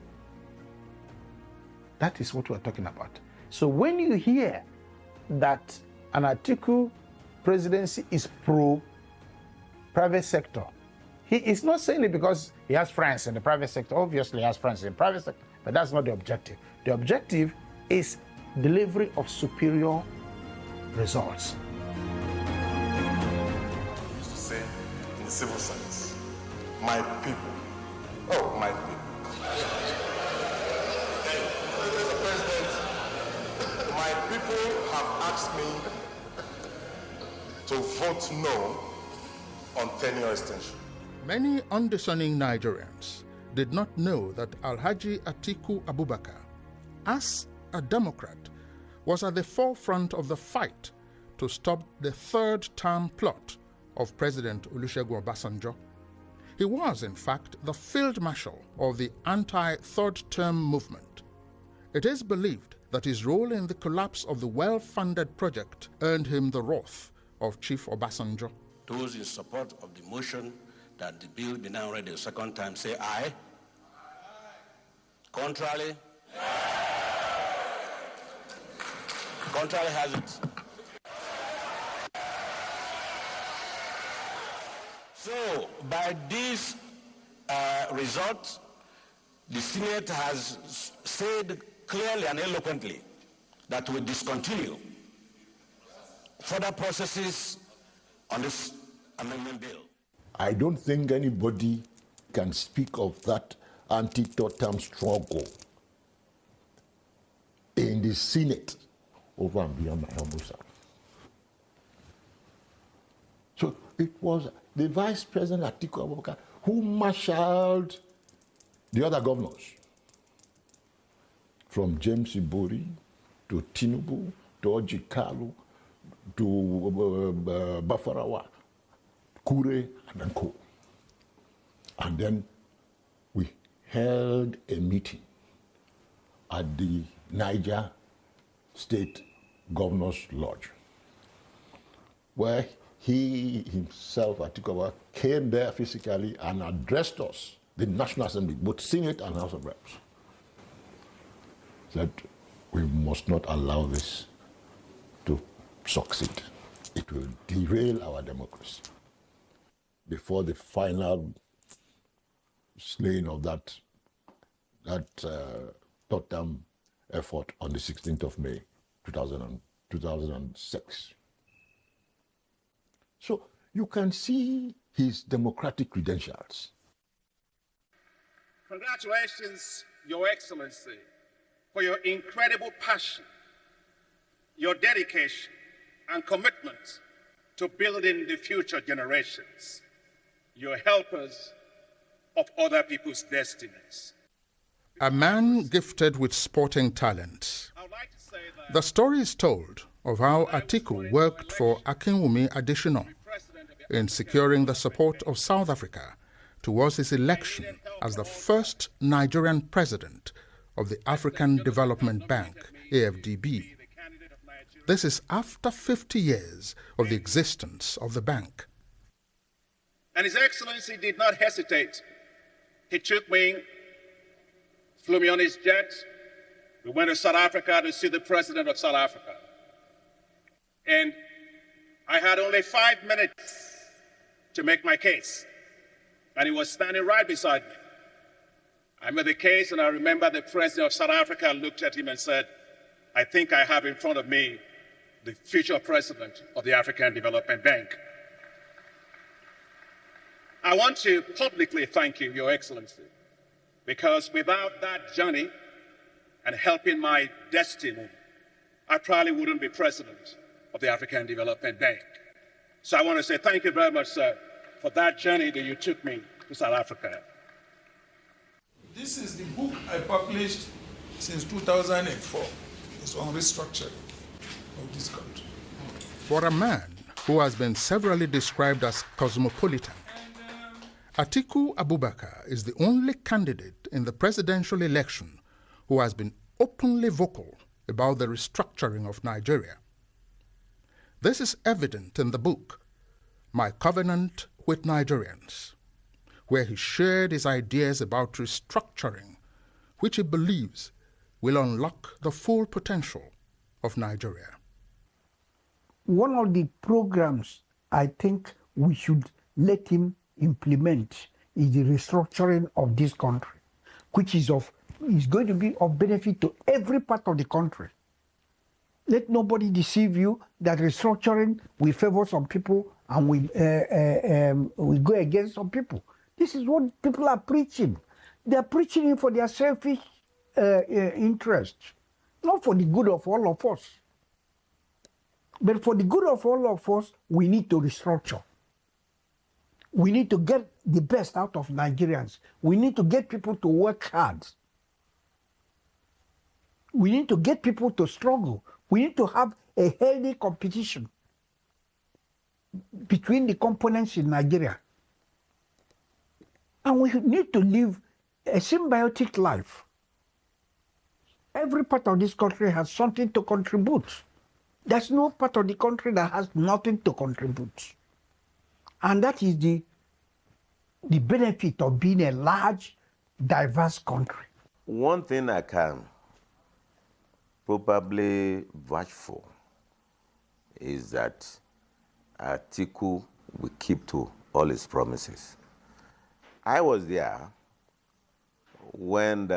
S15: That is what we're talking about. So when you hear that an Atiku presidency is pro-private sector, he is not saying it because he has friends in the private sector. Obviously, he has friends in the private sector, but that's not the objective. The objective is delivery of superior results.
S11: I used to say in the civil service, my people. Oh, my people. Mr. President, my people have asked me to vote no on tenure extension.
S13: Many undiscerning Nigerians did not know that Alhaji Atiku Abubakar, as a Democrat, was at the forefront of the fight to stop the third-term plot of President Olusegun Obasanjo. He was, in fact, the field marshal of the anti-third-term movement. It is believed that his role in the collapse of the well-funded project earned him the wrath of Chief Obasanjo.
S16: Those in support of the motion that the bill be now read a second time, say aye. Contrary? Contrary has it. So, by this result, the Senate has said clearly and eloquently that we discontinue further processes on this amendment bill.
S17: I don't think anybody can speak of that anti-third-term struggle in the Senate over and beyond my humble self. So it was the Vice President Atiku Abubakar who marshaled the other governors, from James Ibori to Tinubu to Orji Kalu to Bafarawa, Kure, and Co. And then we held a meeting at the Niger State Governor's Lodge, where he himself, Atiku Abubakar, came there physically and addressed us, the National Assembly, both Senate and House of Reps, that we must not allow this to succeed. It will derail our democracy. Before the final slaying of that third-term effort on the 16th of May, 2006. So you can see his democratic credentials.
S18: Congratulations, Your Excellency, for your incredible passion, your dedication, and commitment to building the future generations. You're helpers of other people's destinies.
S13: A man gifted with sporting talent. The story is told of how Atiku worked for Akinwumi Adesina in securing the support of South Africa towards his election as the first Nigerian president of the African Development Bank, AFDB. This is after 50 years of the existence of the bank.
S18: And His Excellency did not hesitate. He took me, flew me on his jet. We went to South Africa to see the president of South Africa. And I had only 5 minutes to make my case. And he was standing right beside me. I made the case, and I remember the president of South Africa looked at him and said, I think I have in front of me the future president of the African Development Bank. I want to publicly thank you, Your Excellency, because without that journey and helping my destiny, I probably wouldn't be president of the African Development Bank. So I want to say thank you very much, sir, for that journey that you took me to South Africa.
S5: This is the book I published since 2004. It's on restructuring of this country.
S13: For a man who has been severally described as cosmopolitan, Atiku Abubakar is the only candidate in the presidential election who has been openly vocal about the restructuring of Nigeria. This is evident in the book, My Covenant with Nigerians, where he shared his ideas about restructuring, which he believes will unlock the full potential of Nigeria.
S19: One of the programs I think we should let him implement is the restructuring of this country, which is going to be of benefit to every part of the country. Let nobody deceive you that restructuring will favor some people and will go against some people. This is what people are preaching. They are preaching it for their selfish interest, not for the good of all of us. But for the good of all of us, we need to restructure. We need to get the best out of Nigerians. We need to get people to work hard. We need to get people to struggle. We need to have a healthy competition between the components in Nigeria. And we need to live a symbiotic life. Every part of this country has something to contribute. There's no part of the country that has nothing to contribute. And that is the benefit of being a large, diverse country.
S20: One thing I can probably vouch for is that Atiku will keep to all his promises. I was there when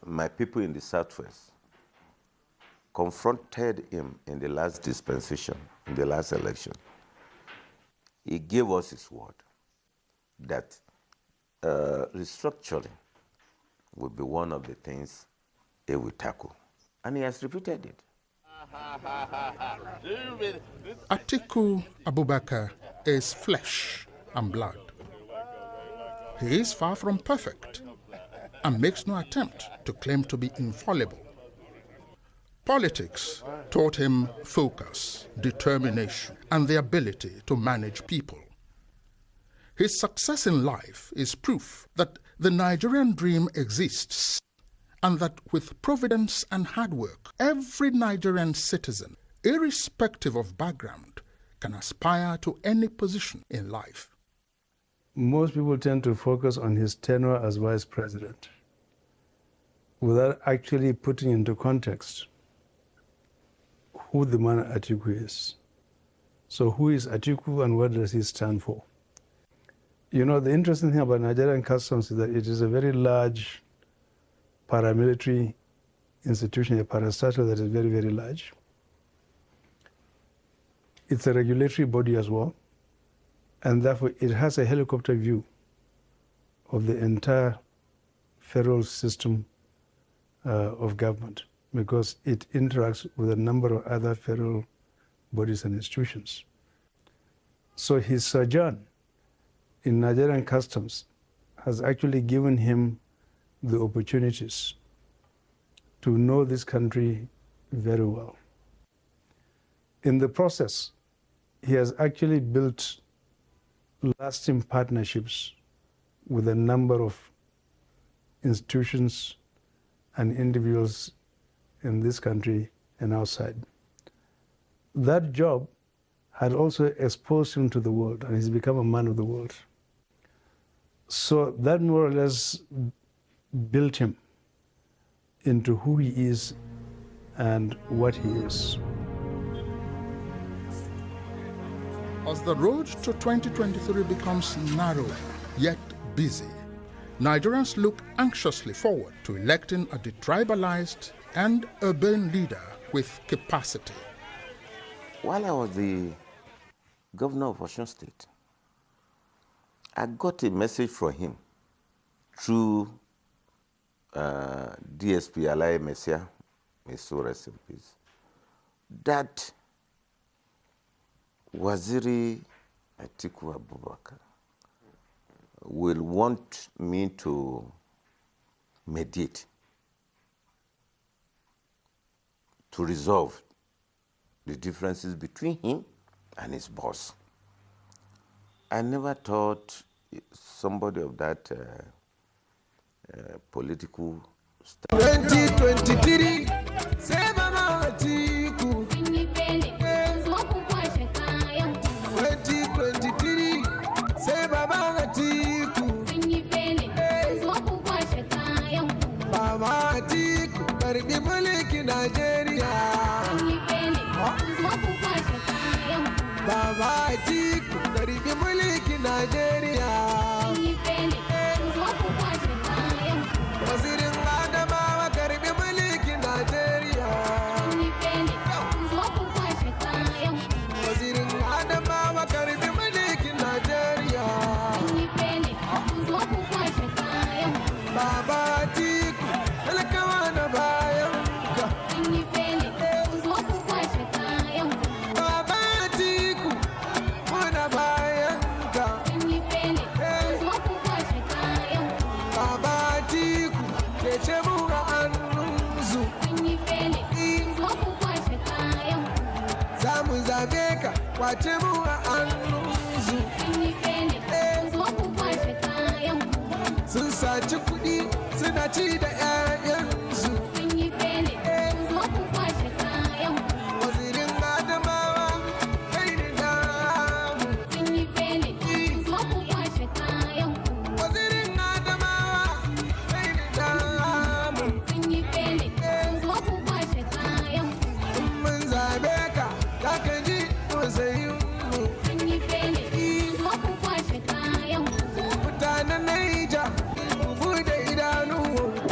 S20: my people in the Southwest confronted him in the last dispensation, in the last election. He gave us his word that restructuring will be one of the things he will tackle. And he has repeated it.
S13: Atiku Abubakar is flesh and blood. He is far from perfect and makes no attempt to claim to be infallible. Politics taught him focus, determination, and the ability to manage people. His success in life is proof that the Nigerian dream exists and that with providence and hard work, every Nigerian citizen, irrespective of background, can aspire to any position in life.
S21: Most people tend to focus on his tenure as vice president without actually putting into context who the man Atiku is. So who is Atiku and what does he stand for? You know, the interesting thing about Nigerian customs is that it is a very large paramilitary institution, a parastatal that is very, very large. It's a regulatory body as well, and therefore it has a helicopter view of the entire federal system of government, because it interacts with a number of other federal bodies and institutions. So his sojourn in Nigerian customs has actually given him the opportunities to know this country very well. In the process, he has actually built lasting partnerships with a number of institutions and individuals in this country and outside. That job had also exposed him to the world, and he's become a man of the world. So that more or less built him into who he is and what he is.
S13: As the road to 2023 becomes narrower, yet busy, Nigerians look anxiously forward to electing a detribalized and urban leader with capacity.
S20: While I was the governor of Osun State, I got a message from him through DSP Alaye Messia, may so rest in peace, that Waziri Atiku Abubakar will want me to mediate, to resolve the differences between him and his boss. I never thought somebody of that political style.
S2: 2023, say Mama Atiku. 2023, say Mama Atiku. Mama Atiku, karbi mulki Nigeria. Mama Atiku, karbi mulki Nigeria. Wazirin Adamawa karbi mulki Nigeria. Wazirin Adamawa karbi mulki Nigeria. Baba Atiku, talakawa na bayan ka. Baba Atiku, muna bayan ka. Baba Atiku, kece mu a hannunsu. Za mu zabe ka, kwace mu a hannunsu. Sun saci kuɗi suna ci da 'ya'yansu. Wazirin Adamawa kai ne damu. Wazirin Adamawa kai ne damu. Mun zabe ka, za ka ji tausayin mu. Mutanen Naija, ku bude idanuwanku.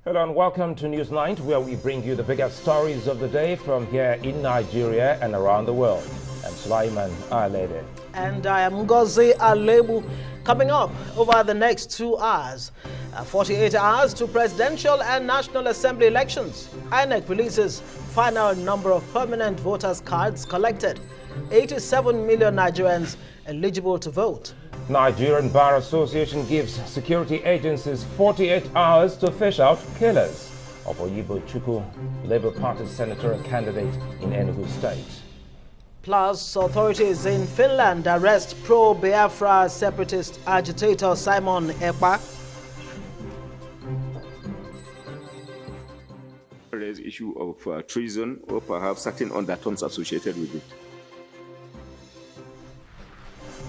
S3: Hello and welcome to News Night, where we bring you the biggest stories of the day from here in Nigeria and around the world. I'm Sulaiman Alede.
S22: And I am Ngozi Alebu. Coming up over the next 2 hours, 48 hours to presidential and National Assembly elections. INEC releases final number of permanent voters' cards collected. 87 million Nigerians eligible to vote.
S3: Nigerian Bar Association gives security agencies 48 hours to fish out killers of Oyibo Chukwu, Labour Party senatorial candidate in Enugu State.
S22: Plus, authorities in Finland arrest pro-Biafra separatist agitator Simon Ekpa.
S23: There's issue of treason or perhaps certain undertones associated with it.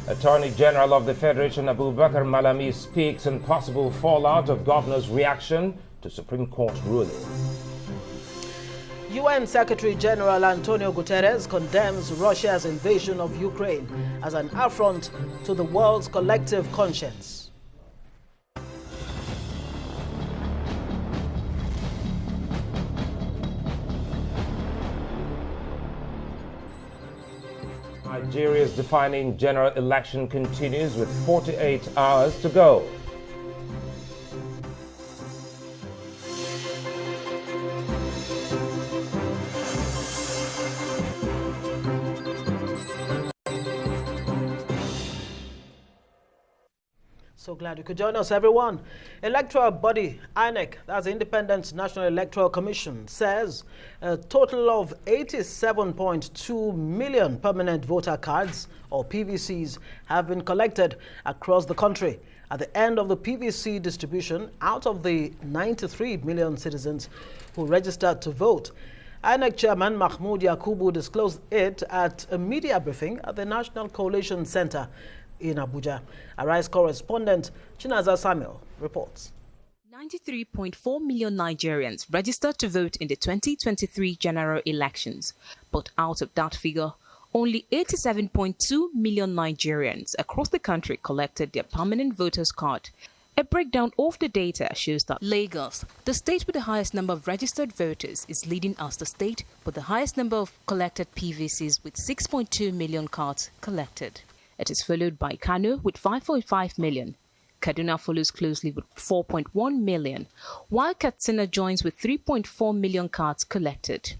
S3: Attorney General of the Federation Abubakar Malami speaks on possible fallout of governor's reaction to Supreme Court ruling.
S22: UN Secretary General Antonio Guterres condemns Russia's invasion of Ukraine as an affront to the world's collective conscience.
S3: Nigeria's defining general election continues with 48 hours to go.
S22: So glad you could join us, everyone. Electoral body INEC, that's the Independent National Electoral Commission, says a total of 87.2 million permanent voter cards, or PVCs, have been collected across the country. At the end of the PVC distribution, out of the 93 million citizens who registered to vote, INEC Chairman Mahmoud Yakubu disclosed it at a media briefing at the National Coalition Center in Abuja. Arise correspondent Chinaza Samuel reports.
S24: 93.4 million Nigerians registered to vote in the 2023 general elections, but out of that figure, only 87.2 million Nigerians across the country collected their permanent voters card. A breakdown of the data shows that Lagos, the state with the highest number of registered voters, is leading as the state with the highest number of collected PVCs with 6.2 million cards collected. It is followed by Kano with 5.5 million. Kaduna follows closely with 4.1 million, while Katsina joins with 3.4 million cards collected.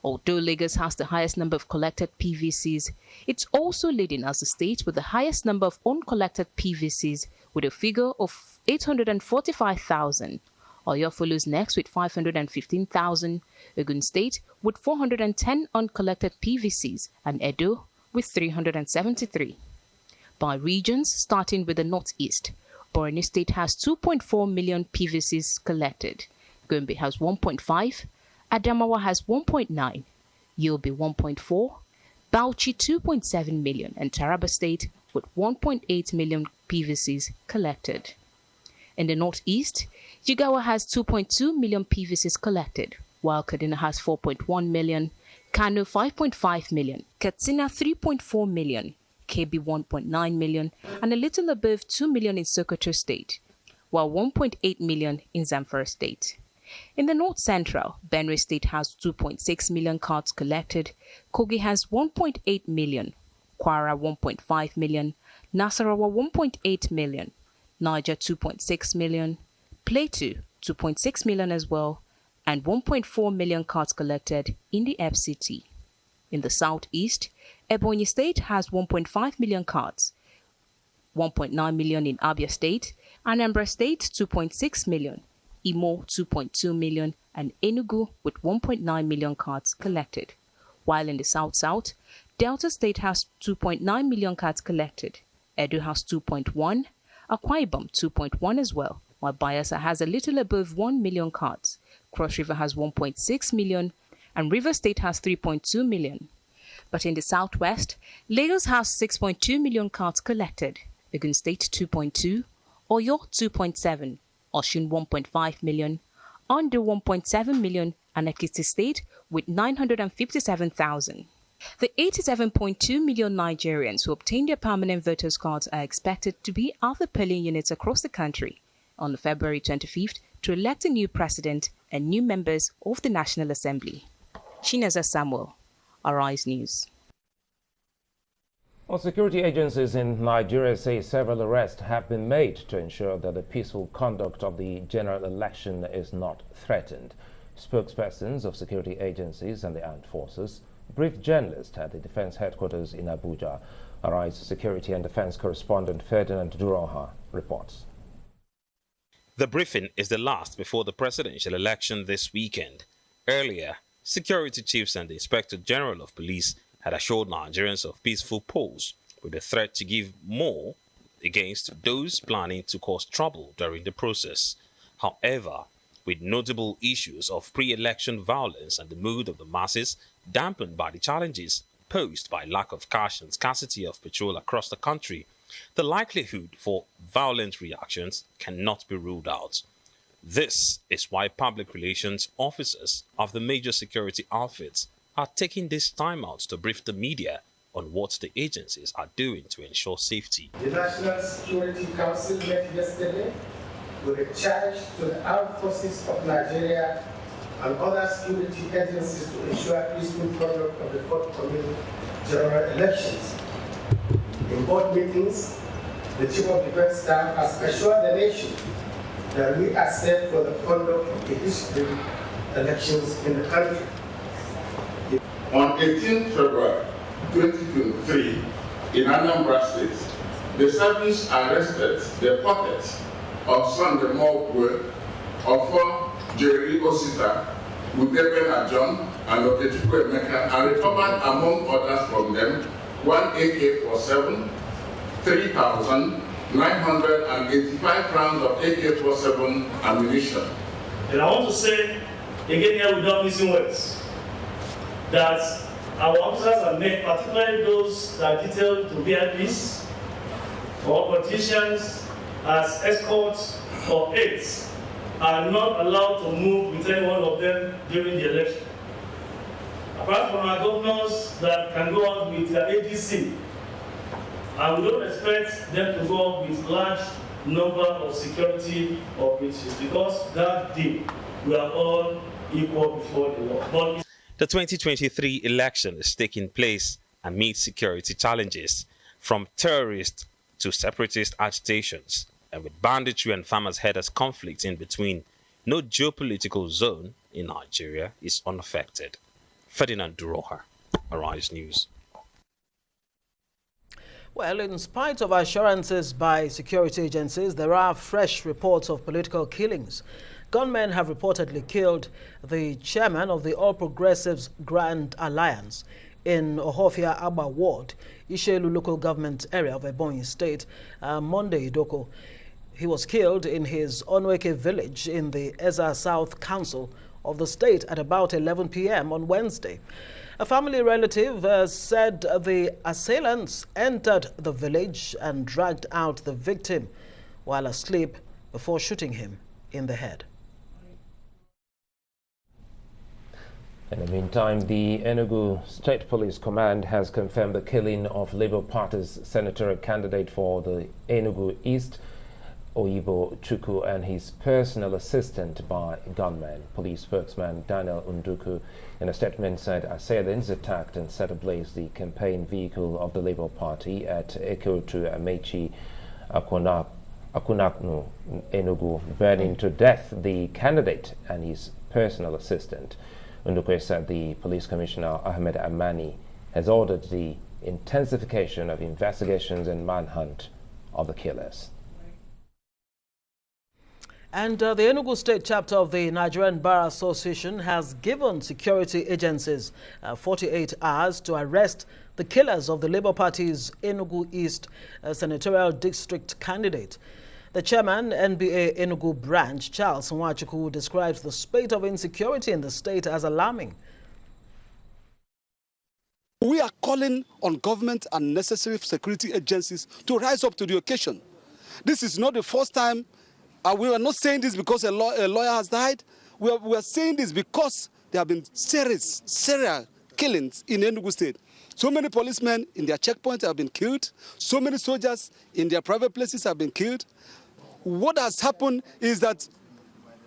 S24: Although Lagos has the highest number of collected PVCs, it's also leading as the state with the highest number of uncollected PVCs with a figure of 845,000. Oyo follows next with 515,000, Ogun State with 410 uncollected PVCs, and Edo with 373. By regions, starting with the northeast, Borno State has 2.4 million PVCs collected, Gombe has 1.5, Adamawa has 1.9, Yobe 1.4, Bauchi 2.7 million, and Taraba State with 1.8 million PVCs collected. In the northeast, Jigawa has 2.2 million PVCs collected, while Kaduna has 4.1 million, Kano 5.5 million, Katsina 3.4 million, Kebbi 1.9 million, and a little above 2 million in Sokoto State, while 1.8 million in Zamfara State. In the North Central, Benue State has 2.6 million cards collected, Kogi has 1.8 million, Kwara 1.5 million, Nasarawa 1.8 million, Niger 2.6 million, Plateau 2.6 million as well, and 1.4 million cards collected in the FCT. In the southeast, Ebonyi State has 1.5 million cards, 1.9 million in Abia State, Anambra State 2.6 million, Imo 2.2 million, and Enugu with 1.9 million cards collected. While in the south-south, Delta State has 2.9 million cards collected, Edo has 2.1, Akwa Ibom 2.1 as well, while Bayelsa has a little above 1 million cards. Cross River has 1.6 million, and River State has 3.2 million. But in the southwest, Lagos has 6.2 million cards collected, Ogun State 2.2, Oyo 2.7, Osun 1.5 million, Ondo 1.7 million, and Ekiti State with 957,000. The 87.2 million Nigerians who obtained their permanent voters cards are expected to be at the polling units across the country on February 25th to elect a new president and new members of the National Assembly. Shinaza Samuel, Arise News.
S3: Well, security agencies in Nigeria say several arrests have been made to ensure that the peaceful conduct of the general election is not threatened. Spokespersons of security agencies and the armed forces briefed journalists at the defense headquarters in Abuja. Arise security and defense correspondent Ferdinand Duroha reports.
S1: The briefing is the last before the presidential election this weekend. Earlier, security chiefs and the Inspector General of Police had assured Nigerians of peaceful polls, with a threat to give more against those planning to cause trouble during the process. However, with notable issues of pre-election violence and the mood of the masses dampened by the challenges posed by lack of cash and scarcity of petrol across the country, the likelihood for violent reactions cannot be ruled out. This is why public relations officers of the major security outfits are taking this time out to brief the media on what the agencies are doing to ensure safety.
S4: The National Security Council met yesterday with a charge to the armed forces of Nigeria and other security agencies to ensure peaceful conduct of the forthcoming general elections. In both meetings, the Chief of Defense Staff has assured the nation that we are set for the conduct of the history elections in the country.
S6: On 18 February 2023, in Anambra State, the service arrested the pocket of Sunday Mokwe, of Jerry Osita, Udeben Ajon, and Atiku Abubakar, and recovered, among others from them, one AK-47, 3,985 rounds of AK-47 ammunition.
S7: And I want to say, again here without missing words, that our officers have made, particularly those that are detailed to VIPs or politicians as escorts or aides, are not allowed to move with any one of them during the election. Apart from our governors that can go out with their ADC, and we don't expect them to go out with large number of security operations, because that day we are all equal before the law. But
S1: the 2023 election is taking place amid security challenges, from terrorist to separatist agitations, and with banditry and farmers' herders conflict in between, no geopolitical zone in Nigeria is unaffected. Ferdinand Duroha, Arise News.
S22: Well, in spite of assurances by security agencies, there are fresh reports of political killings. Gunmen have reportedly killed the chairman of the All Progressives Grand Alliance in Ohofia Aba Ward, Ishelu local government area of Ebonyi State, Monday Idoko. He was killed in his Onweke village in the Eza South Council of the state at about 11 p.m. on Wednesday. A family relative said the assailants entered the village and dragged out the victim while asleep before shooting him in the head.
S3: In the meantime, the Enugu State Police Command has confirmed the killing of Labour Party's senatorial candidate for the Enugu East, Oyibo Chukwu, and his personal assistant by gunmen. Police spokesman Daniel Unduku in a statement said assailants attacked and set ablaze the campaign vehicle of the Labour Party at Ekotu Amechi Akunaknu, Enugu, burning to death the candidate and his personal assistant. Unduku said the police commissioner Ahmed Amani has ordered the intensification of investigations and manhunt of the killers.
S22: And the Enugu State chapter of the Nigerian Bar Association has given security agencies 48 hours to arrest the killers of the Labour Party's Enugu East senatorial district candidate. The chairman, NBA Enugu branch, Charles Nwachukwu, describes the spate of insecurity in the state as alarming.
S25: We are calling on government and necessary security agencies to rise up to the occasion. This is not the first time. We are not saying this because a lawyer has died. We are saying this because there have been serial killings in Enugu State. So many policemen in their checkpoints have been killed. So many soldiers in their private places have been killed. what has happened is that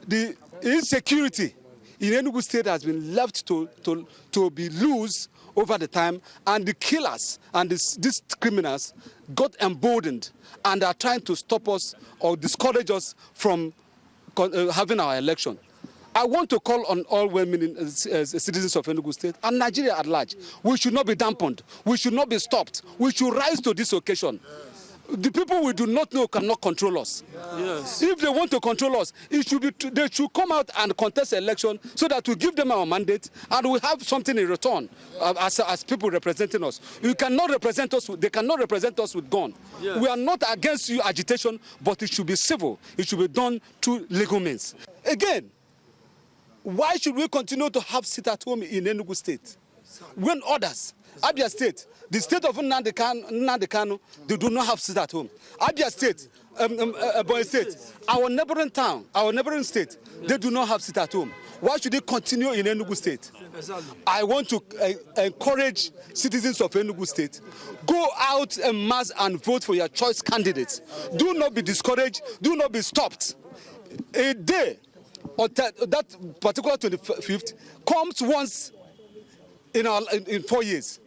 S25: the insecurity in Enugu State has been left to be loose over the time, and the killers and these criminals got emboldened and are trying to stop us or discourage us from having our election. I want to call on all well-meaning citizens of Enugu State and Nigeria at large. We should not be dampened. We should not be stopped. We should rise to this occasion. The people we do not know cannot control us. Yes. If they want to control us, they should come out and contest the election so that we give them our mandate and we have something in return as people representing us. You cannot represent us. They cannot represent us with gun. Yes. We are not against you agitation, but it should be civil. It should be done through legal means. Again, why should we continue to have sit-at-home in Enugu State when others, Abia State, the state of Nnamdi Kanu, they do not have sit-at-home. Abia State, Ebonyi State, our neighboring town, our neighboring state, they do not have sit-at-home. Why should they continue in Enugu State? I want to encourage citizens of Enugu State, go out en masse and vote for your choice candidates. Do not be discouraged, do not be stopped. A day, or that particular 25th, comes once in 4 years.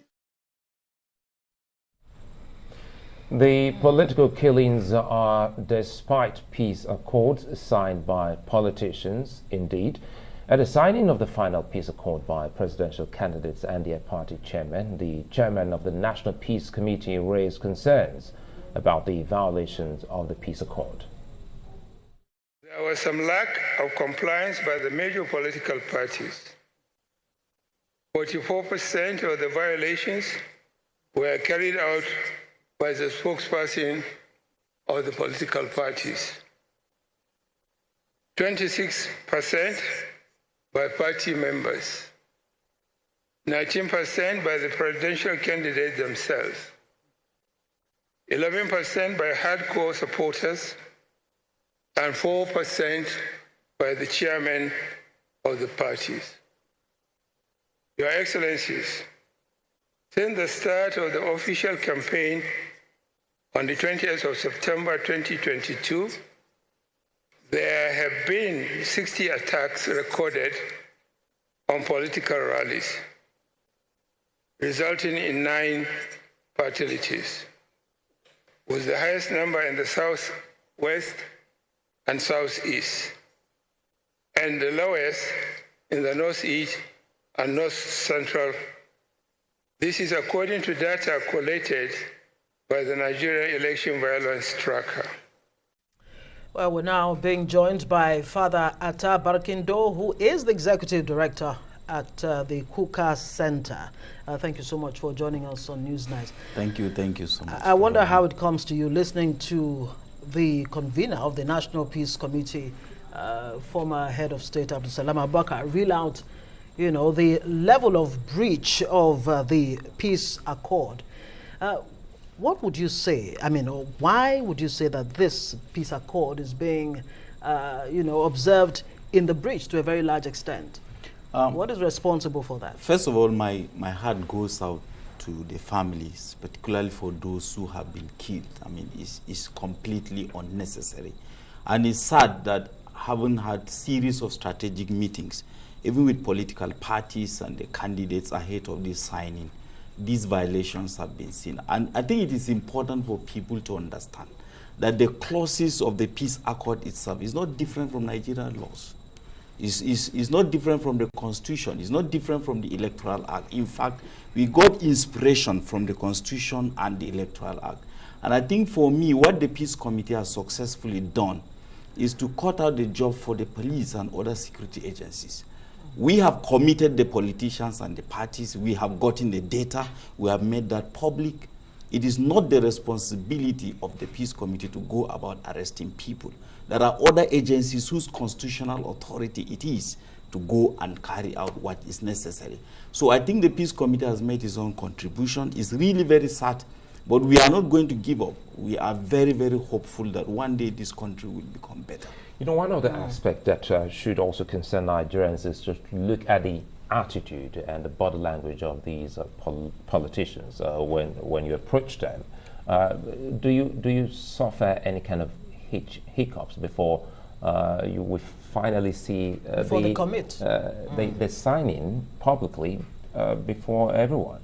S3: The political killings are despite peace accords signed by politicians, indeed. At the signing of the final peace accord by presidential candidates and their party chairman, the chairman of the National Peace Committee raised concerns about the violations of the peace accord.
S8: There was some lack of compliance by the major political parties. 44% of the violations were carried out by the spokesperson of the political parties, 26% by party members, 19% by the presidential candidates themselves, 11% by hardcore supporters, and 4% by the chairman of the parties. Your Excellencies, since the start of the official campaign on the 20th of September 2022, there have been 60 attacks recorded on political rallies, resulting in 9 fatalities, with the highest number in the southwest and southeast, and the lowest in the northeast and north central. This is according to data collated by the Nigerian Election Violence Tracker.
S22: Well, we're now being joined by Father Atta Barkindo, who is the Executive Director at the Kuka Center. Thank you so much for joining us on Newsnight.
S9: Thank you so much.
S22: I wonder how it comes to you listening to the convener of the National Peace Committee, former head of state Atiku Abubakar, reel out, the level of breach of the peace accord. What would you say? I mean, why would you say that this peace accord is being, observed in the breach to a very large extent? What is responsible for that?
S9: First of all, my heart goes out to the families, particularly for those who have been killed. I mean, it's completely unnecessary. And it's sad that having had series of strategic meetings, even with political parties and the candidates ahead of this signing, these violations have been seen. And I think it is important for people to understand that the clauses of the peace accord itself is not different from Nigerian laws. It's not different from the Constitution. It's not different from the Electoral Act. In fact, we got inspiration from the Constitution and the Electoral Act. And I think for me, what the Peace Committee has successfully done is to cut out the job for the police and other security agencies. We have committed the politicians and the parties. We have gotten the data. We have made that public. It is not the responsibility of the Peace Committee to go about arresting people. There are other agencies whose constitutional authority it is to go and carry out what is necessary. So I think the Peace Committee has made its own contribution. It's really very sad, but we are not going to give up. We are very, very hopeful that one day this country will become better.
S3: One of the aspects that should also concern Nigerians is just look at the attitude and the body language of these politicians when you approach them. Do you suffer any kind of hiccups before you will finally see the signing publicly before everyone.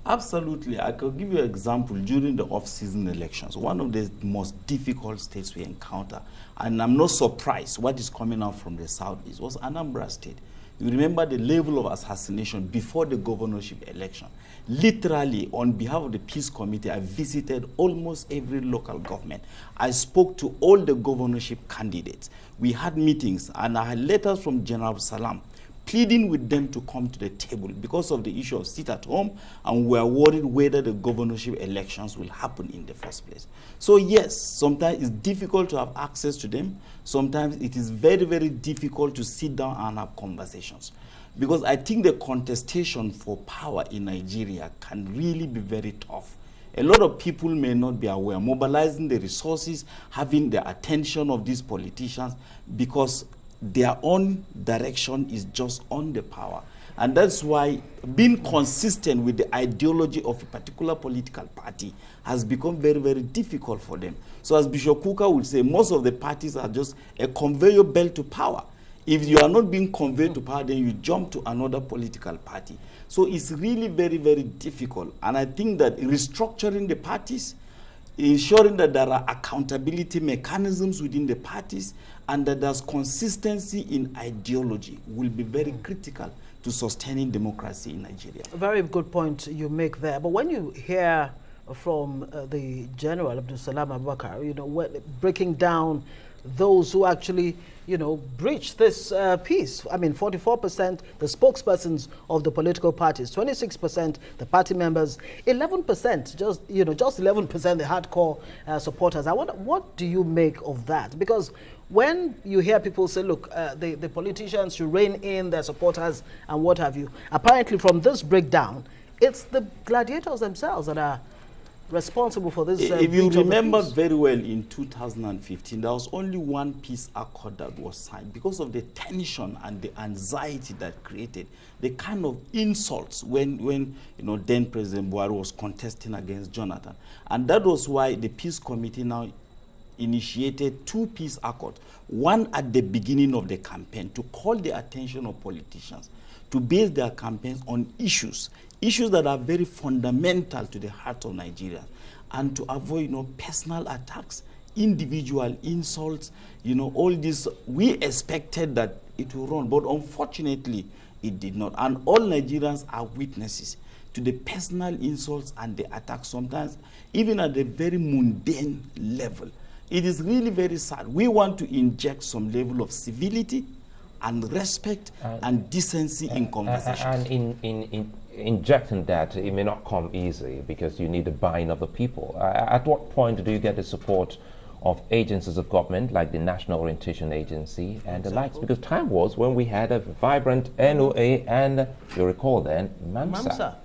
S9: Absolutely. I could give you an example. During the off-season elections, one of the most difficult states we encounter, and I'm not surprised what is coming out from the southeast, was Anambra State. You remember the level of assassination before the governorship election. Literally, on behalf of the Peace Committee, I visited almost every local government. I spoke to all the governorship candidates. We had meetings, and I had letters from General Salam pleading with them to come to the table because of the issue of sit at home, and we are worried whether the governorship elections will happen in the first place. So yes, sometimes it's difficult to have access to them. Sometimes it is very, very difficult to sit down and have conversations. Because I think the contestation for power in Nigeria can really be very tough. A lot of people may not be aware, mobilizing the resources, having the attention of these politicians, because their own direction is just on the power. And that's why being consistent with the ideology of a particular political party has become very, very difficult for them. So as Bishop Kuka would say, most of the parties are just a conveyor belt to power. If you are not being conveyed to power, then you jump to another political party. So it's really very, very difficult. And I think that restructuring the parties, ensuring that there are accountability mechanisms within the parties, and that there's consistency in ideology will be very critical to sustaining democracy in Nigeria.
S22: A very good point you make there. But when you hear from the General Abdul Salam Abubakar, you know, breaking down those who actually, you know, breached this peace. I mean, 44% the spokespersons of the political parties, 26% the party members, 11% just 11% the hardcore supporters. I wonder, what do you make of that? Because when you hear people say, look, the politicians should rein in their supporters and what have you, apparently from this breakdown, it's the gladiators themselves that are responsible for this.
S9: If you remember very well, in 2015, there was only one peace accord that was signed because of the tension and the anxiety that created, the kind of insults when you know, then President Buhari was contesting against Jonathan. And that was why the Peace Committee now initiated 2 peace accords, one at the beginning of the campaign to call the attention of politicians to base their campaigns on issues that are very fundamental to the heart of Nigeria, and to avoid, you know, personal attacks, individual insults, you know, all this. We expected that it will run, but unfortunately it did not. And all Nigerians are witnesses to the personal insults and the attacks, sometimes even at the very mundane level. It is really very sad. We want to inject some level of civility and respect and decency in conversations.
S3: And in injecting that, it may not come easy because you need the buy-in of the people. At what point do you get the support of agencies of government like the National Orientation Agency and the likes? Because time was when we had a vibrant NOA and, you recall then, MAMSA.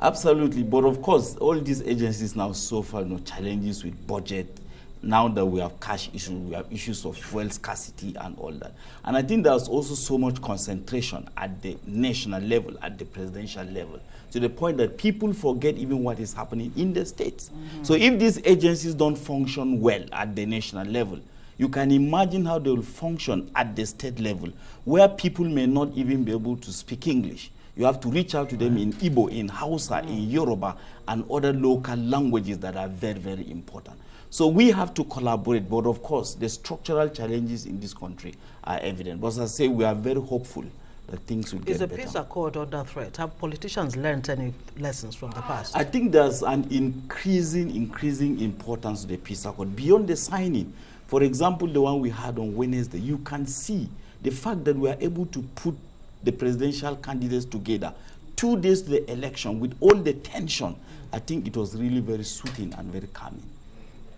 S9: Absolutely, but of course, all these agencies now suffer, you know, challenges with budget. Now that we have cash issues, we have issues of fuel scarcity and all that. And I think there's also so much concentration at the national level, at the presidential level, to the point that people forget even what is happening in the states. So if these agencies don't function well at the national level, you can imagine how they will function at the state level, where people may not even be able to speak English. You have to reach out to them in Igbo, in Hausa, in Yoruba, and other local languages that are very, very important. So we have to collaborate, but of course, the structural challenges in this country are evident. But as I say, we are very hopeful that things will get better.
S22: Is the peace accord under threat? Have politicians learned any lessons from the past?
S9: I think there's an increasing importance to the peace accord beyond the signing. For example, the one we had on Wednesday, you can see the fact that we are able to put the presidential candidates together 2 days to the election with all the tension. I think it was really very soothing and very calming.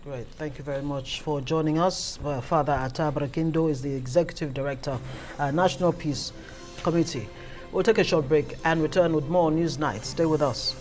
S22: Great. Thank you very much for joining us. Father Atta Barakindo is the Executive Director, National Peace Committee. We'll take a short break and return with more News Night. Stay with us.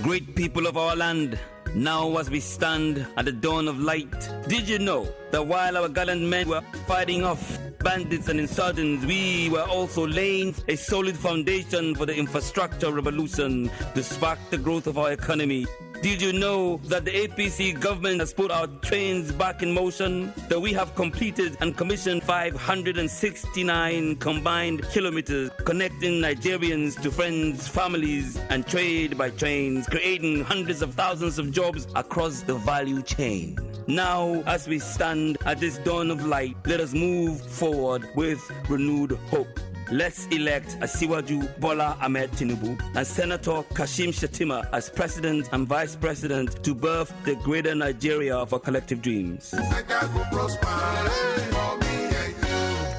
S10: Great people of our land, now as we stand at the dawn of light, did you know that while our gallant men were fighting off bandits and insurgents, we were also laying a solid foundation for the infrastructure revolution to spark the growth of our economy? Did you know that the APC government has put our trains back in motion? That we have completed and commissioned 569 combined kilometers connecting Nigerians to friends, families, and trade by trains, creating hundreds of thousands of jobs across the value chain. Now, as we stand at this dawn of light, let us move forward with renewed hope. Let's elect Asiwaju Bola Ahmed Tinubu and Senator Kashim Shettima as President and Vice President to birth the greater Nigeria of our collective dreams.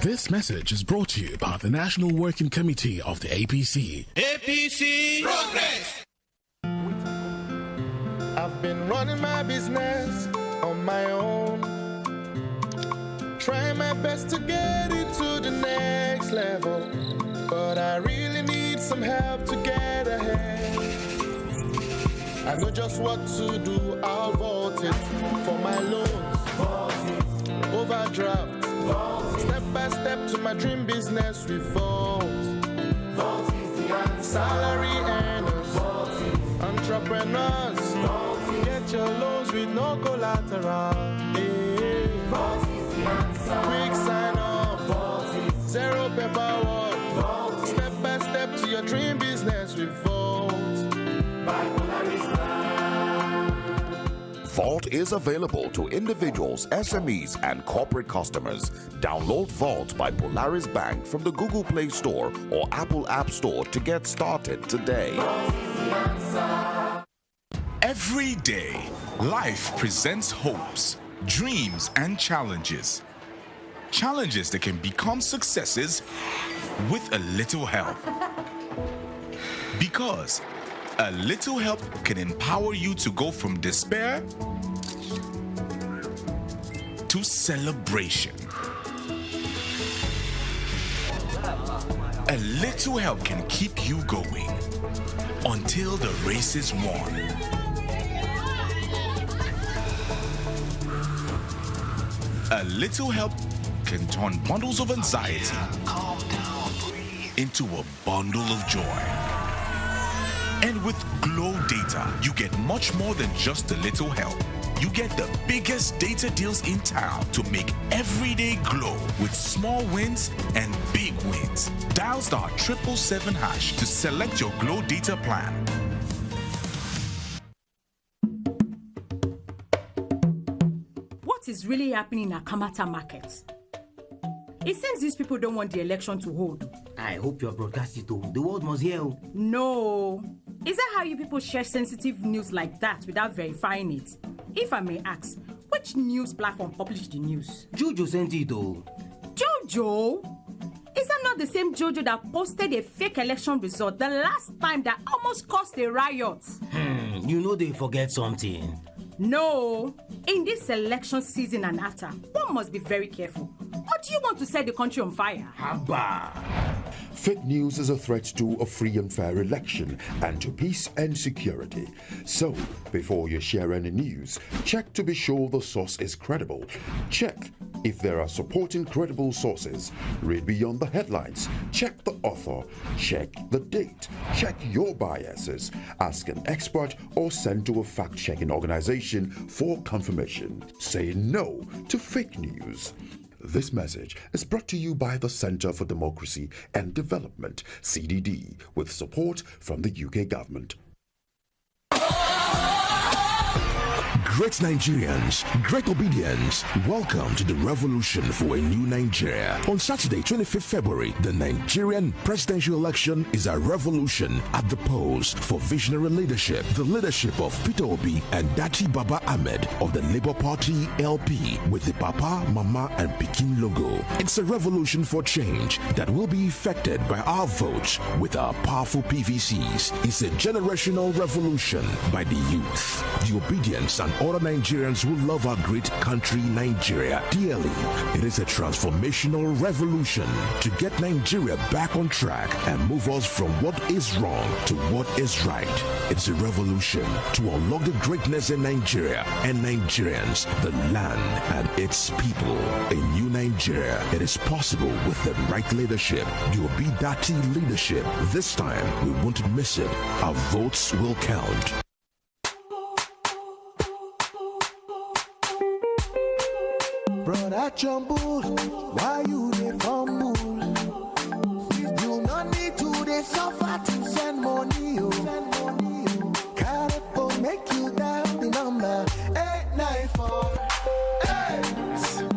S11: This message is brought to you by the National Working Committee of the APC.
S2: APC Progress! I've been running my business on my own, trying my best to get it to the next level, but I really need some help to get ahead. I know just what to do, I'll vote it for my loans, overdraft, step by step to my dream business with vote. Vote is the answer. Salary earners, entrepreneurs, get your loans with no collateral. Vote is the answer. Quick sign up, zero paperwork, step by step to your dream business with vote. By Polaris
S12: Vault is available to individuals, SMEs, and corporate customers. Download Vault by Polaris Bank from the Google Play Store or Apple App Store to get started today.
S14: Every day, life presents hopes, dreams, and challenges. Challenges that can become successes with a little help. Because a little help can empower you to go from despair to celebration. A little help can keep you going until the race is won. A little help can turn bundles of anxiety into a bundle of joy. And with Glow Data, you get much more than just a little help. You get the biggest data deals in town to make every day glow with small wins and big wins. Dial *777# to select your Glow Data plan.
S15: What is really happening in Akamata Market? It seems these people don't want the election to hold.
S26: I hope you're broadcasting to the world must hear.
S15: No. Is that how you people share sensitive news like that without verifying it? If I may ask, which news platform published the news?
S26: Jojo sent it though.
S15: Jojo? Is that not the same Jojo that posted a fake election result the last time that almost caused a riot?
S26: You know they forget something.
S15: No. In this election season and after, one must be very careful. Or do you want to set the country on fire?
S26: Haba.
S27: Fake news is a threat to a free and fair election and to peace and security. So, before you share any news, check to be sure the source is credible. Check if there are supporting credible sources. Read beyond the headlines. Check the author. Check the date. Check your biases. Ask an expert or send to a fact-checking organization for confirmation. Say no to fake news. This message is brought to you by the Center for Democracy and Development, CDD, with support from the UK government.
S11: Great Nigerians, great obedience. Welcome to the revolution for a new Nigeria. On Saturday, 25th February, the Nigerian presidential election is a revolution at the polls for visionary leadership. The leadership of Peter Obi and Dati Baba Ahmed of the Labour Party LP with the Papa, Mama, and Pikin logo. It's a revolution for change that will be effected by our votes with our powerful PVCs. It's a generational revolution by the youth. The obedience and other Nigerians who love our great country, Nigeria, dearly. It is a transformational revolution to get Nigeria back on track and move us from what is wrong to what is right. It's a revolution to unlock the greatness in Nigeria and Nigerians, the land and its people. A new Nigeria. It is possible with the right leadership, the Obidati leadership. This time, we won't miss it. Our votes will count.
S2: Brother Jumble, why you dey fumble? You no need to dey suffer to send money, Carry for make you dial the number 894.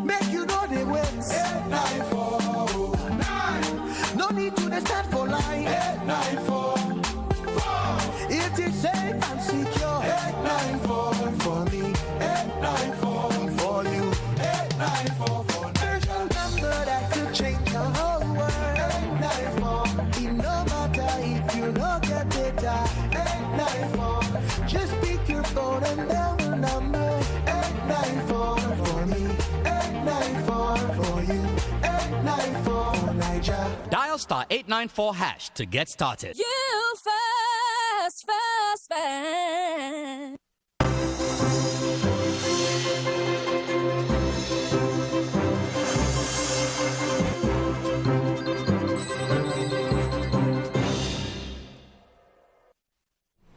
S2: Make you know the way 894. No need to dey stand for line 894. It is safe and secure 894 for me 894 for you 894 for special number that could change the whole world 894. It no matter if you don't get data 894. Just pick your phone and dial the number 894 for me 894 for you 894 for Nigeria.
S5: Dial star 894 hash to get started.
S13: You fast, fast, fast.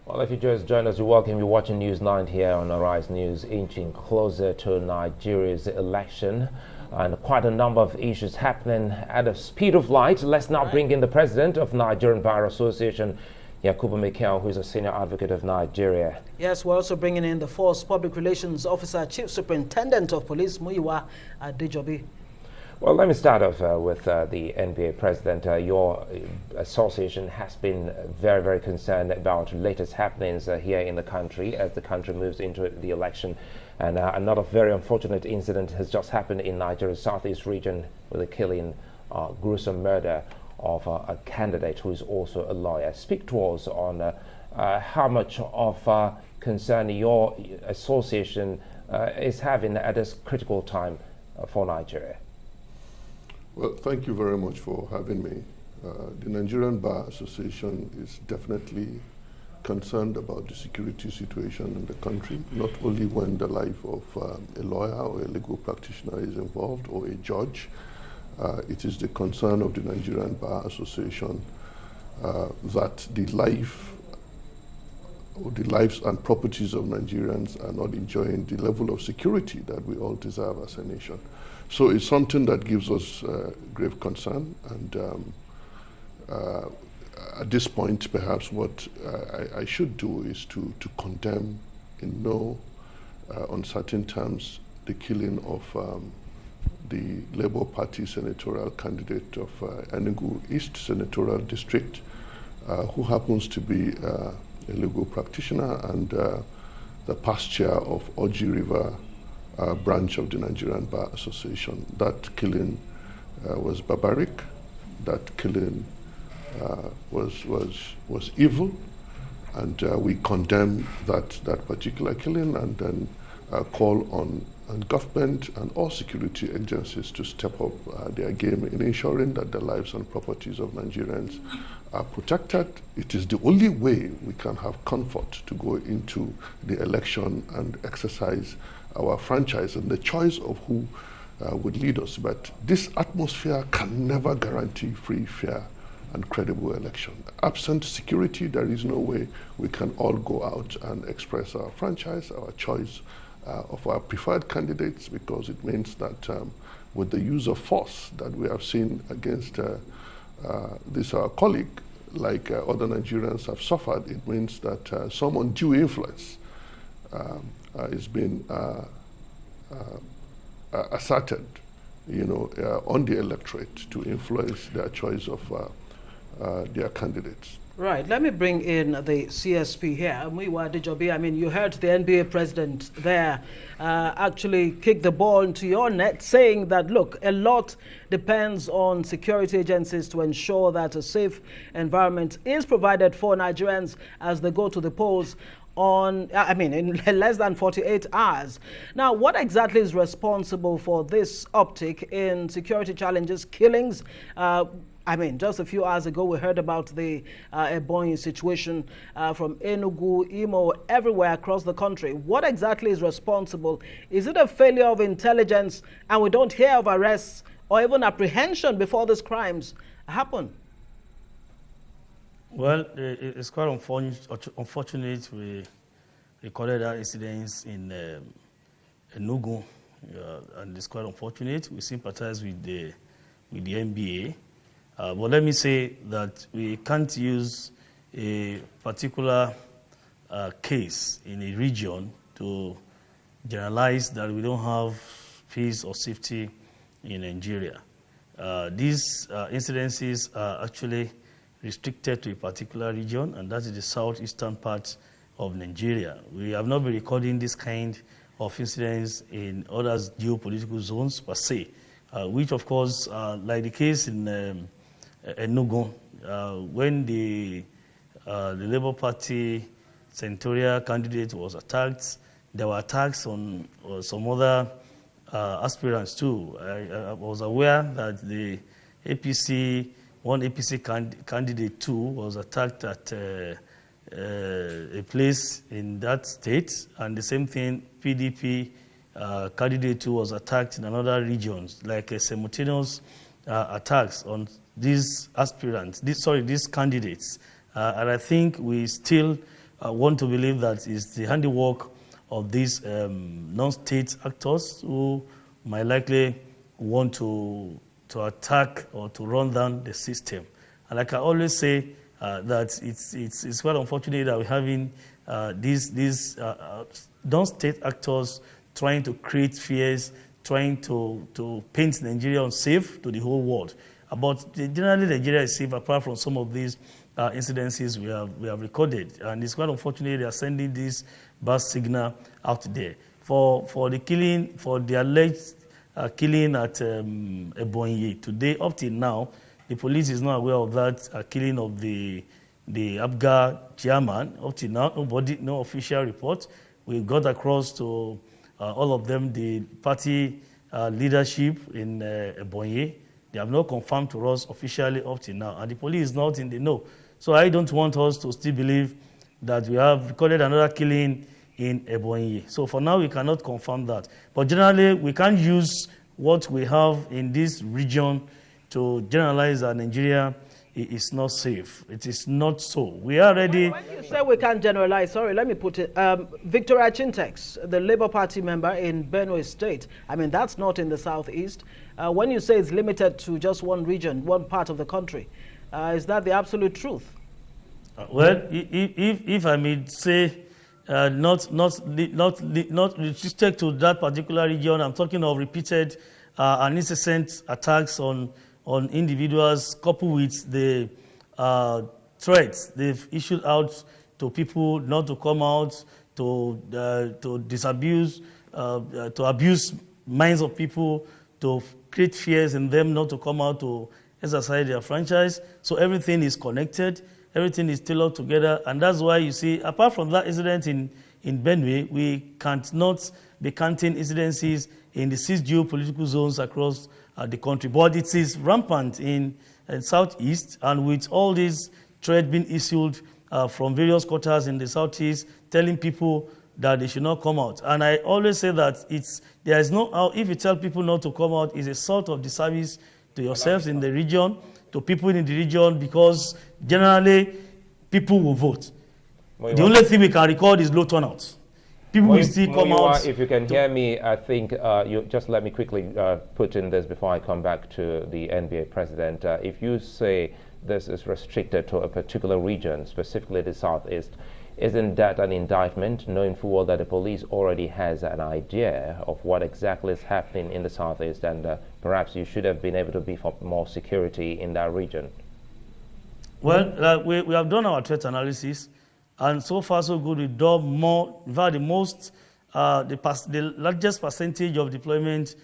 S3: Well, if you just joined us, we welcome you watching News 9 here on Arise News, inching closer to Nigeria's election. And quite a number of issues happening at the speed of light. Let's now bring in the president of Nigerian Bar Association, Yakubu Mikel, who is a senior advocate of Nigeria.
S22: Yes, we're also bringing in the Force Public Relations Officer, Chief Superintendent of Police, Muyiwa Adejobi.
S3: Well, let me start off with the NBA president. Your association has been very, very concerned about latest happenings here in the country as the country moves into the election. And another very unfortunate incident has just happened in Nigeria's southeast region with the killing, gruesome murder of a candidate who is also a lawyer. Speak to us on how much of concern your association is having at this critical time for Nigeria.
S16: Well, thank you very much for having me. The Nigerian Bar Association is definitely concerned about the security situation in the country, not only when the life of a lawyer or a legal practitioner is involved or a judge. It is the concern of the Nigerian Bar Association that the life or the lives and properties of Nigerians are not enjoying the level of security that we all deserve as a nation. So it's something that gives us grave concern, and at this point, perhaps what I should do is to condemn in no uncertain terms the killing of the Labour Party senatorial candidate of Enugu East Senatorial District, who happens to be a legal practitioner and the past chair of Oji River branch of the Nigerian Bar Association. That killing was barbaric. That killing was evil, and we condemn that particular killing, and then call on government and all security agencies to step up their game in ensuring that the lives and properties of Nigerians are protected. It is the only way we can have comfort to go into the election and exercise our franchise and the choice of who would lead us. But this atmosphere can never guarantee free, fair, and credible election. Absent security, there is no way we can all go out and express our franchise, our choice of our preferred candidates, because it means that with the use of force that we have seen against this our colleague, like other Nigerians have suffered, it means that some undue influence is being asserted, on the electorate to influence their choice of their candidates.
S22: Right, let me bring in the CSP here. Muyiwa Adejobi, I mean, you heard the NBA president there actually kick the ball into your net, saying that, look, a lot depends on security agencies to ensure that a safe environment is provided for Nigerians as they go to the polls in less than 48 hours. Now, what exactly is responsible for this uptick in security challenges, killings? Just a few hours ago, we heard about the Ebonyi situation from Enugu, Imo, everywhere across the country. What exactly is responsible? Is it a failure of intelligence and we don't hear of arrests or even apprehension before these crimes happen?
S7: Well, it's quite unfortunate we recorded that incidents in Enugu, and it's quite unfortunate. We sympathize with the NBA. But let me say that we can't use a particular case in a region to generalize that we don't have peace or safety in Nigeria. These incidences are actually restricted to a particular region, and that is the southeastern part of Nigeria. We have not been recording this kind of incidents in other geopolitical zones per se, which of course, like the case in Enugu, when the Labour Party senatorial candidate was attacked, there were attacks on some other aspirants too. I was aware that the one APC candidate too was attacked at a place in that state, and the same thing, PDP candidate too was attacked in another regions, like simultaneous attacks on these aspirants, these candidates. And I think we still want to believe that it's the handiwork of these non-state actors who might likely want to attack or to run down the system. And like I always say, that it's quite unfortunate that we're having these non-state actors trying to create fears, trying to paint Nigeria unsafe to the whole world. But generally, Nigeria is safe apart from some of these incidences we have recorded. And it's quite unfortunate they are sending this bad signal out there. For the alleged killing at Ebonyi today, up till now, the police is not aware of that killing of the ABGA chairman. Up till now, no official report. We got across to all of them, the party leadership in Ebonyi. They have not confirmed to us officially up till now, and the police is not in the know. So I don't want us to still believe that we have recorded another killing in Ebonyi. So for now, we cannot confirm that. But generally, we can't use what we have in this region to generalize that Nigeria is not safe. It is not so. We are ready.
S22: When you say we can't generalize, sorry, let me put it. Victoria Chintex, the Labour Party member in Benue State, that's not in the southeast. When you say it's limited to just one region, one part of the country, is that the absolute truth?
S7: Well, if I may say, not restricted to that particular region, I'm talking of repeated and incessant attacks on individuals, coupled with the threats they've issued out to people not to come out, to disabuse, to abuse minds of people, to create fears in them not to come out to exercise their franchise. So everything is connected, everything is tailored together, and that's why you see, apart from that incident in Benue, we can't not be counting incidences in the 6 geopolitical zones across the country. But it is rampant in southeast, and with all these threats being issued from various quarters in the southeast, telling people that they should not come out. And I always say that there is no, if you tell people not to come out, it's a sort of disservice to yourselves in the region, to people in the region, because generally people will vote. The only thing we can record is low turnout. People will still come out.
S3: If you can hear me, I think you just let me quickly put in this before I come back to the NBA president. If you say this is restricted to a particular region, specifically the southeast, isn't that an indictment, knowing full well that the police already has an idea of what exactly is happening in the southeast, and perhaps you should have been able to beef up more security in that region?
S7: Well, we have done our threat analysis, and so far so good. We've done more. In fact, the largest percentage of deployment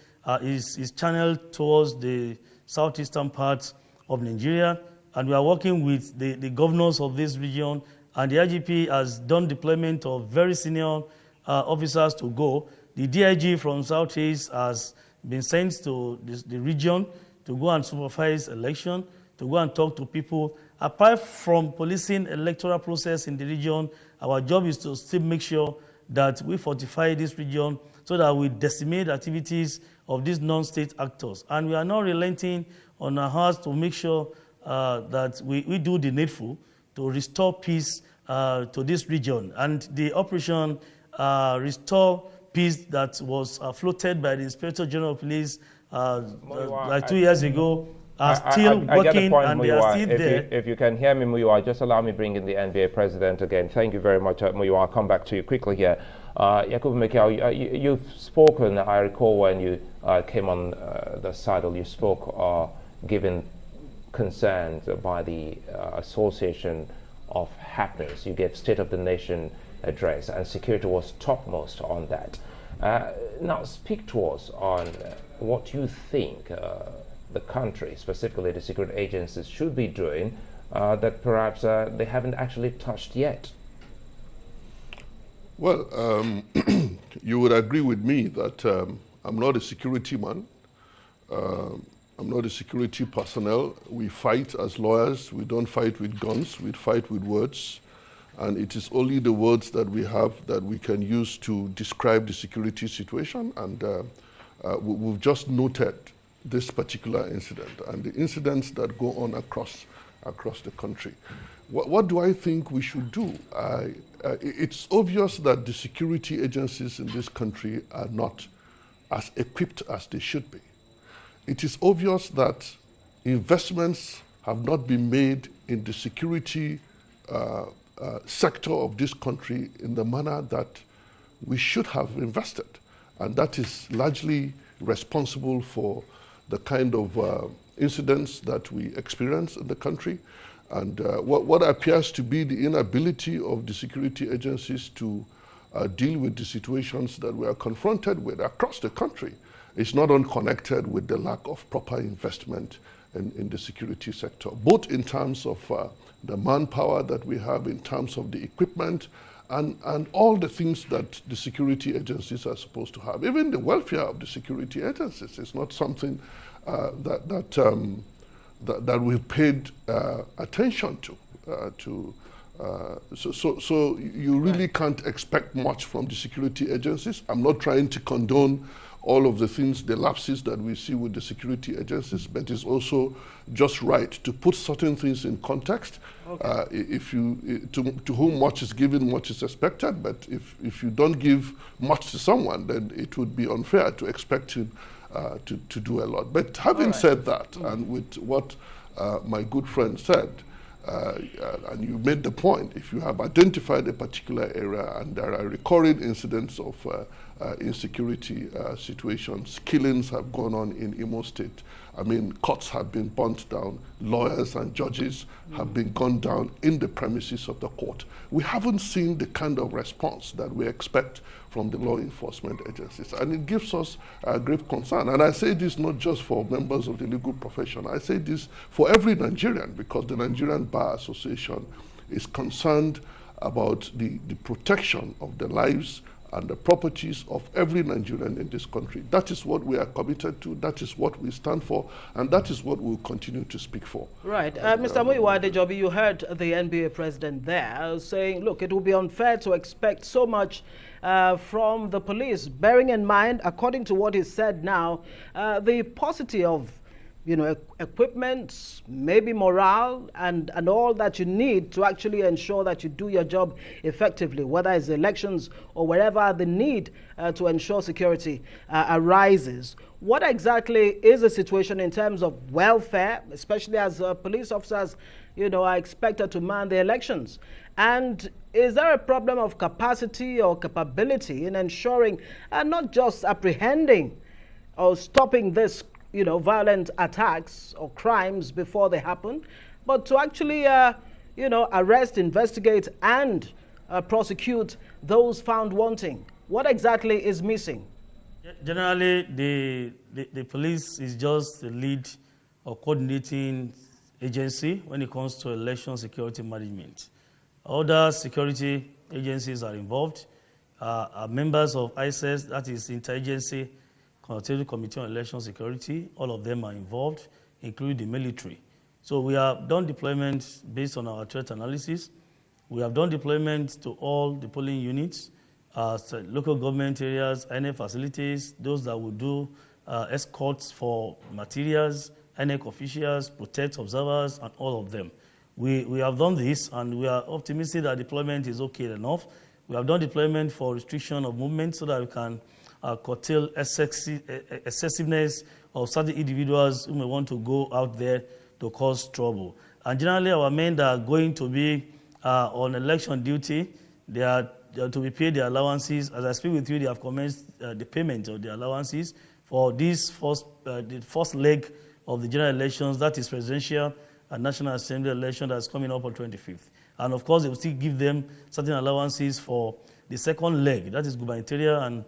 S7: is channeled towards the southeastern part of Nigeria, and we are working with the governors of this region and the IGP has done deployment of very senior officers to go. The DIG from Southeast has been sent to the region to go and supervise election, to go and talk to people. Apart from policing electoral process in the region, our job is to still make sure that we fortify this region so that we decimate activities of these non-state actors. And we are not relenting on our hearts to make sure that we do the needful to restore peace to this region. And the operation Restore Peace that was floated by the Inspector General of Police like 2 years ago are still working, and they are still there.
S3: If you can hear me, Muyiwa, just allow me bring in the NBA president again. Thank you very much, Muyiwa. I'll come back to you quickly here. Yakubu Mekiao, you've spoken, I recall when you came on the saddle, you spoke given concerns by the Association of Happiness. You gave State of the Nation address, and security was topmost on that. Now, speak to us on what you think the country, specifically the security agencies, should be doing that perhaps they haven't actually touched yet.
S16: Well, you would agree with me that I'm not a security man. I'm not a security personnel. We fight as lawyers. We don't fight with guns. We fight with words. And it is only the words that we have that we can use to describe the security situation. And we've just noted this particular incident and the incidents that go on across the country. What do I think we should do? It's obvious that the security agencies in this country are not as equipped as they should be. It is obvious that investments have not been made in the security sector of this country in the manner that we should have invested. And that is largely responsible for the kind of incidents that we experience in the country. And what appears to be the inability of the security agencies to deal with the situations that we are confronted with across the country is not unconnected with the lack of proper investment in the security sector, both in terms of the manpower that we have, in terms of the equipment, and all the things that the security agencies are supposed to have. Even the welfare of the security agencies is not something that we've paid attention to. So you really can't expect much from the security agencies. I'm not trying to condone all of the things, the lapses that we see with the security agencies, but it's also just right to put certain things in context. Okay. To whom much is given, much is expected, but if you don't give much to someone, then it would be unfair to expect him to do a lot. But having said that, and with what my good friend said, and you made the point, if you have identified a particular area and there are recurring incidents of insecurity situations, killings have gone on in Imo State. I mean, courts have been burnt down, lawyers and judges have been gunned down in the premises of the court. We haven't seen the kind of response that we expect from the law enforcement agencies, and it gives us grave concern. And I say this not just for members of the legal profession, I say this for every Nigerian, because the Nigerian Bar Association is concerned about the protection of the lives and the properties of every Nigerian in this country. That is what we are committed to, that is what we stand for, and that is what we'll continue to speak for.
S22: Right. Mr. Muyiwa Adejobi, you heard the NBA president there saying, look, it will be unfair to expect so much from the police, bearing in mind, according to what he said now, the paucity of equipment, maybe morale, and all that you need to actually ensure that you do your job effectively, whether it's elections or wherever the need to ensure security arises. What exactly is the situation in terms of welfare, especially as police officers, are expected to man the elections? And is there a problem of capacity or capability in ensuring not just apprehending or stopping this violent attacks or crimes before they happen, but to actually, arrest, investigate, and prosecute those found wanting? What exactly is missing?
S7: Generally, the police is just the lead or coordinating agency when it comes to election security management. Other security agencies are involved. Are members of ISES, that is Interagency Consultative Committee on Election Security. All of them are involved, including the military. So we have done deployments based on our threat analysis. We have done deployments to all the polling units, local government areas, INEC facilities, those that will do escorts for materials, INEC officials, protect observers, and all of them. We have done this, and we are optimistic that deployment is okay enough. We have done deployment for restriction of movement so that we can curtail excessiveness of certain individuals who may want to go out there to cause trouble. And generally, our men that are going to be on election duty, they are to be paid their allowances. As I speak with you, they have commenced the payment of the allowances for this the first leg of the general elections, that is presidential and National Assembly election that's coming up on 25th. And of course, they will still give them certain allowances for the second leg, that is gubernatorial and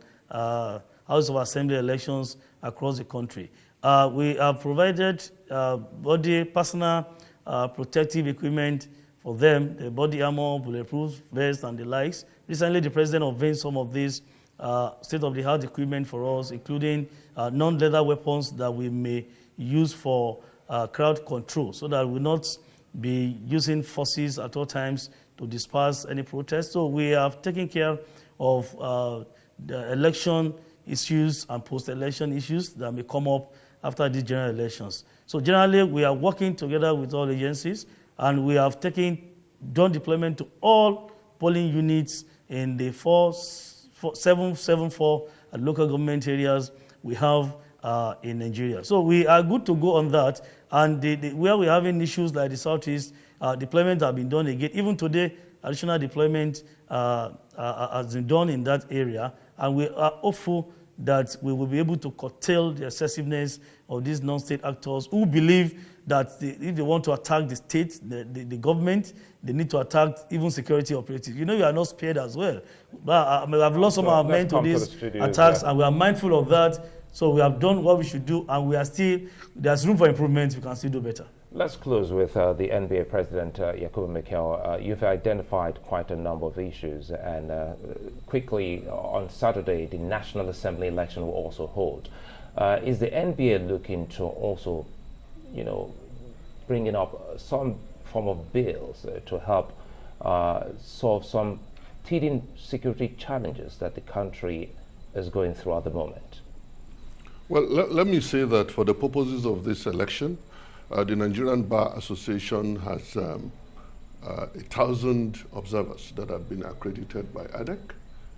S7: House of Assembly elections across the country. We have provided personal protective equipment for them, the body armor, bulletproof vests, and the likes. Recently, the president unveiled some of these state-of-the-art equipment for us, including non-lethal weapons that we may use for crowd control, so that we will not be using forces at all times to disperse any protest. So we have taken care of the election issues and post-election issues that may come up after these general elections. So generally, we are working together with all agencies, and we have done deployment to all polling units in the 774 local government areas we have in Nigeria. So we are good to go on that. And where we're having issues like the Southeast, deployment have been done again. Even today, additional deployment has been done in that area. And we are hopeful that we will be able to curtail the excessiveness of these non-state actors who believe that if they want to attack the state, the government, they need to attack even security operatives. You know, you are not spared as well. But I've lost some of our men to these attacks, and we are mindful of that. So we have done what we should do, and we are still, there's room for improvement. We can still do better.
S3: Let's close with the NBA President, Yakubu Mikel. You've identified quite a number of issues, and quickly, on Saturday, the National Assembly election will also hold. Is the NBA looking to also, bringing up some form of bills to help solve some teething security challenges that the country is going through at the moment?
S16: Well, let me say that for the purposes of this election, the Nigerian Bar Association has 1,000 observers that have been accredited by INEC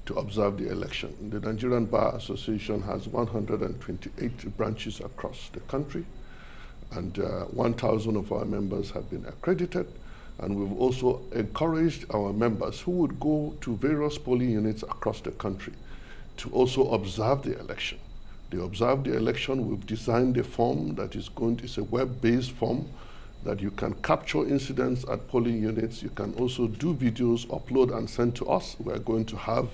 S16: to observe the election. The Nigerian Bar Association has 128 branches across the country, and 1,000 of our members have been accredited. And we've also encouraged our members who would go to various polling units across the country to also observe the election. They observe the election. We've designed a form that is it's a web-based form that you can capture incidents at polling units. You can also do videos, upload and send to us. We are going to have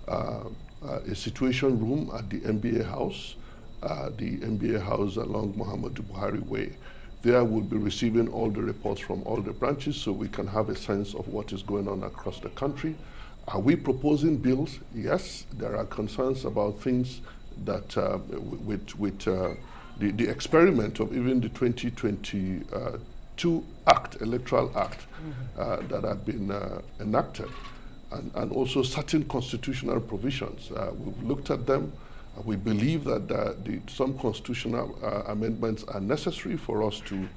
S16: a situation room at the NBA house along Muhammadu Buhari Way. There we'll be receiving all the reports from all the branches so we can have a sense of what is going on across the country. Are we proposing bills? Yes, there are concerns about things that with the experiment of even the 2022 Electoral Act that have been enacted, and also certain constitutional provisions. We've looked at them. We believe that some constitutional amendments are necessary for us to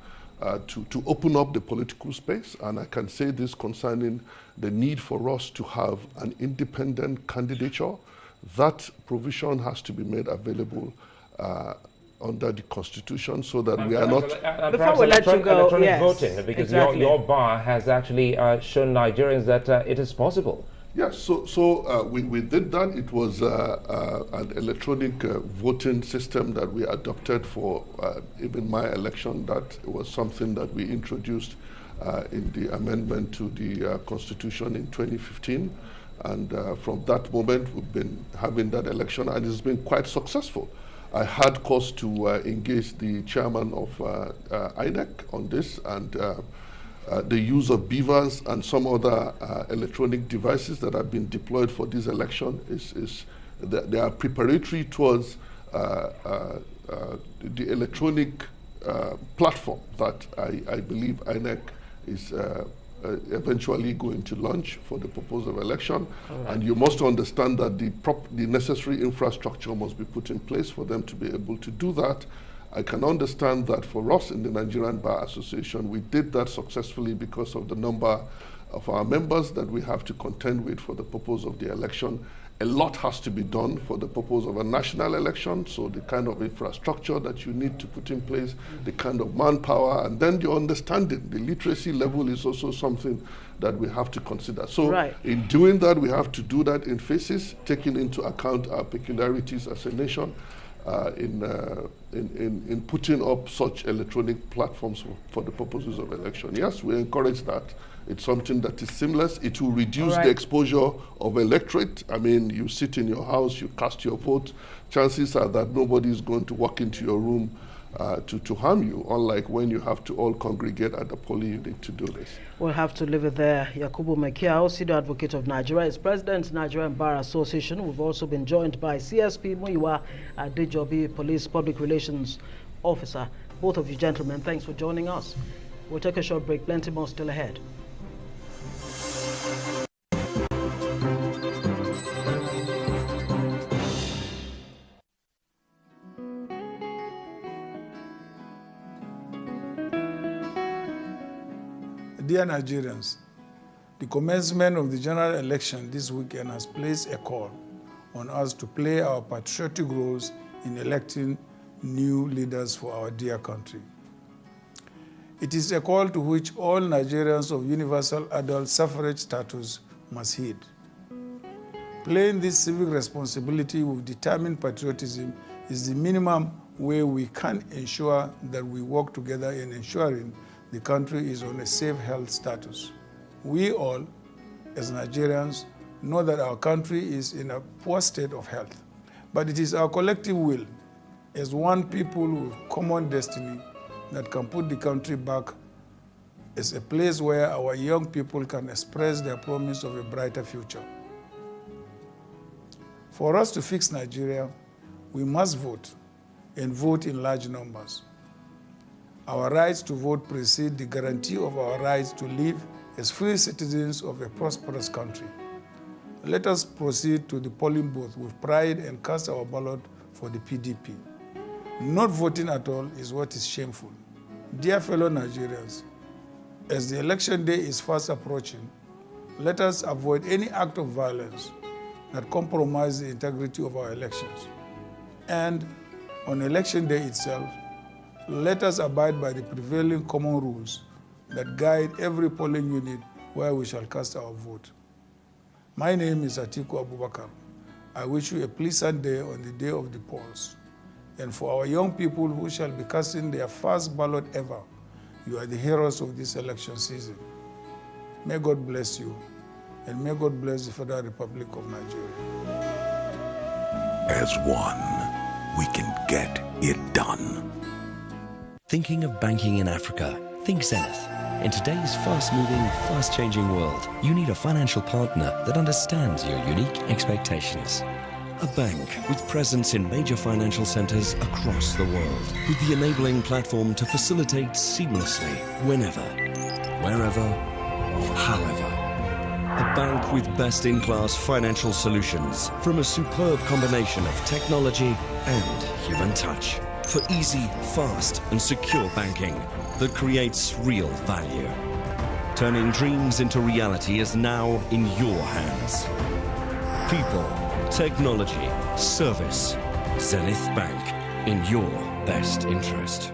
S16: open up the political space, and I can say this concerning the need for us to have an independent candidature. That provision has to be made available under the Constitution so that we are not...
S3: Before we let you go, electronic voting, because exactly. your bar has actually shown Nigerians that it is possible.
S16: Yes, so we did that. It was an electronic voting system that we adopted for even my election. That was something that we introduced in the amendment to the Constitution in 2015. And from that moment, we've been having that election, and it's been quite successful. I had cause to engage the chairman of INEC on this, and the use of beavers and some other electronic devices that have been deployed for this election they are preparatory towards the electronic platform that I believe INEC is eventually going to launch for the purpose of election. Right. And you must understand that the necessary infrastructure must be put in place for them to be able to do that. I can understand that for us in the Nigerian Bar Association, we did that successfully because of the number of our members that we have to contend with for the purpose of the election. A lot has to be done for the purpose of a national election, so the kind of infrastructure that you need to put in place, the kind of manpower, and then the understanding. The literacy level is also something that we have to consider. So in doing that, we have to do that in phases, taking into account our peculiarities as a nation, in putting up such electronic platforms for the purposes of election. Yes, we encourage that. It's something that is seamless. It will reduce the exposure of electorate. I mean, you sit in your house, you cast your vote. Chances are that nobody is going to walk into your room to harm you, unlike when you have to all congregate at the polling unit to do this.
S22: We'll have to leave it there. Yakubu Mekiao, Senior Advocate of Nigeria, is President, Nigerian Bar Association. We've also been joined by CSP Muyiwa Adejobi, Police Public Relations Officer. Both of you gentlemen, thanks for joining us. We'll take a short break. Plenty more still ahead.
S17: Dear Nigerians, the commencement of the general election this weekend has placed a call on us to play our patriotic roles in electing new leaders for our dear country. It is a call to which all Nigerians of universal adult suffrage status must heed. Playing this civic responsibility with determined patriotism is the minimum way we can ensure that we work together in ensuring the country is on a safe health status. We all, as Nigerians, know that our country is in a poor state of health, but it is our collective will, as one people with common destiny, that can put the country back as a place where our young people can express their promise of a brighter future. For us to fix Nigeria, we must vote, and vote in large numbers. Our rights to vote precede the guarantee of our rights to live as free citizens of a prosperous country. Let us proceed to the polling booth with pride and cast our ballot for the PDP. Not voting at all is what is shameful. Dear fellow Nigerians, as the election day is fast approaching, let us avoid any act of violence that compromises the integrity of our elections. And on election day itself, let us abide by the prevailing common rules that guide every polling unit where we shall cast our vote. My name is Atiku Abubakar. I wish you a pleasant day on the day of the polls. And for our young people who shall be casting their first ballot ever, you are the heroes of this election season. May God bless you, and may God bless the Federal Republic of Nigeria.
S11: As one, we can get it done.
S18: Thinking of banking in Africa? Think Zenith. In today's fast-moving, fast-changing world, you need a financial partner that understands your unique expectations. A bank with presence in major financial centers across the world, with the enabling platform to facilitate seamlessly, whenever, wherever, however. A bank with best-in-class financial solutions from a superb combination of technology and human touch. For easy, fast, and secure banking that creates real value. Turning dreams into reality is now in your hands. People, technology, service. Zenith Bank, in your best interest.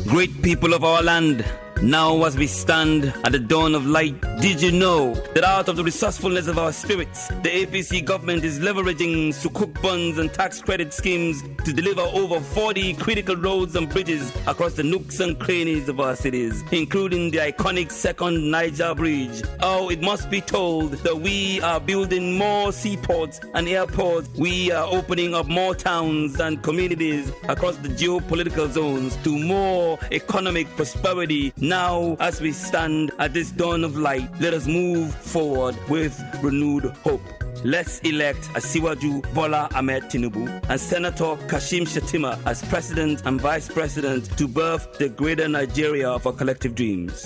S10: Great people of our land, Now as we stand at the dawn of light, did you know that out of the resourcefulness of our spirits, the APC government is leveraging sukuk bonds and tax credit schemes to deliver over 40 critical roads and bridges across the nooks and crannies of our cities, including the iconic Second Niger Bridge. Oh, it must be told that we are building more seaports and airports. We are opening up more towns and communities across the geopolitical zones to more economic prosperity. Now, as we stand at this dawn of light, let us move forward with renewed hope. Let's elect Asiwaju Bola Ahmed Tinubu and Senator Kashim Shettima as President and Vice President to birth the greater Nigeria of our collective dreams.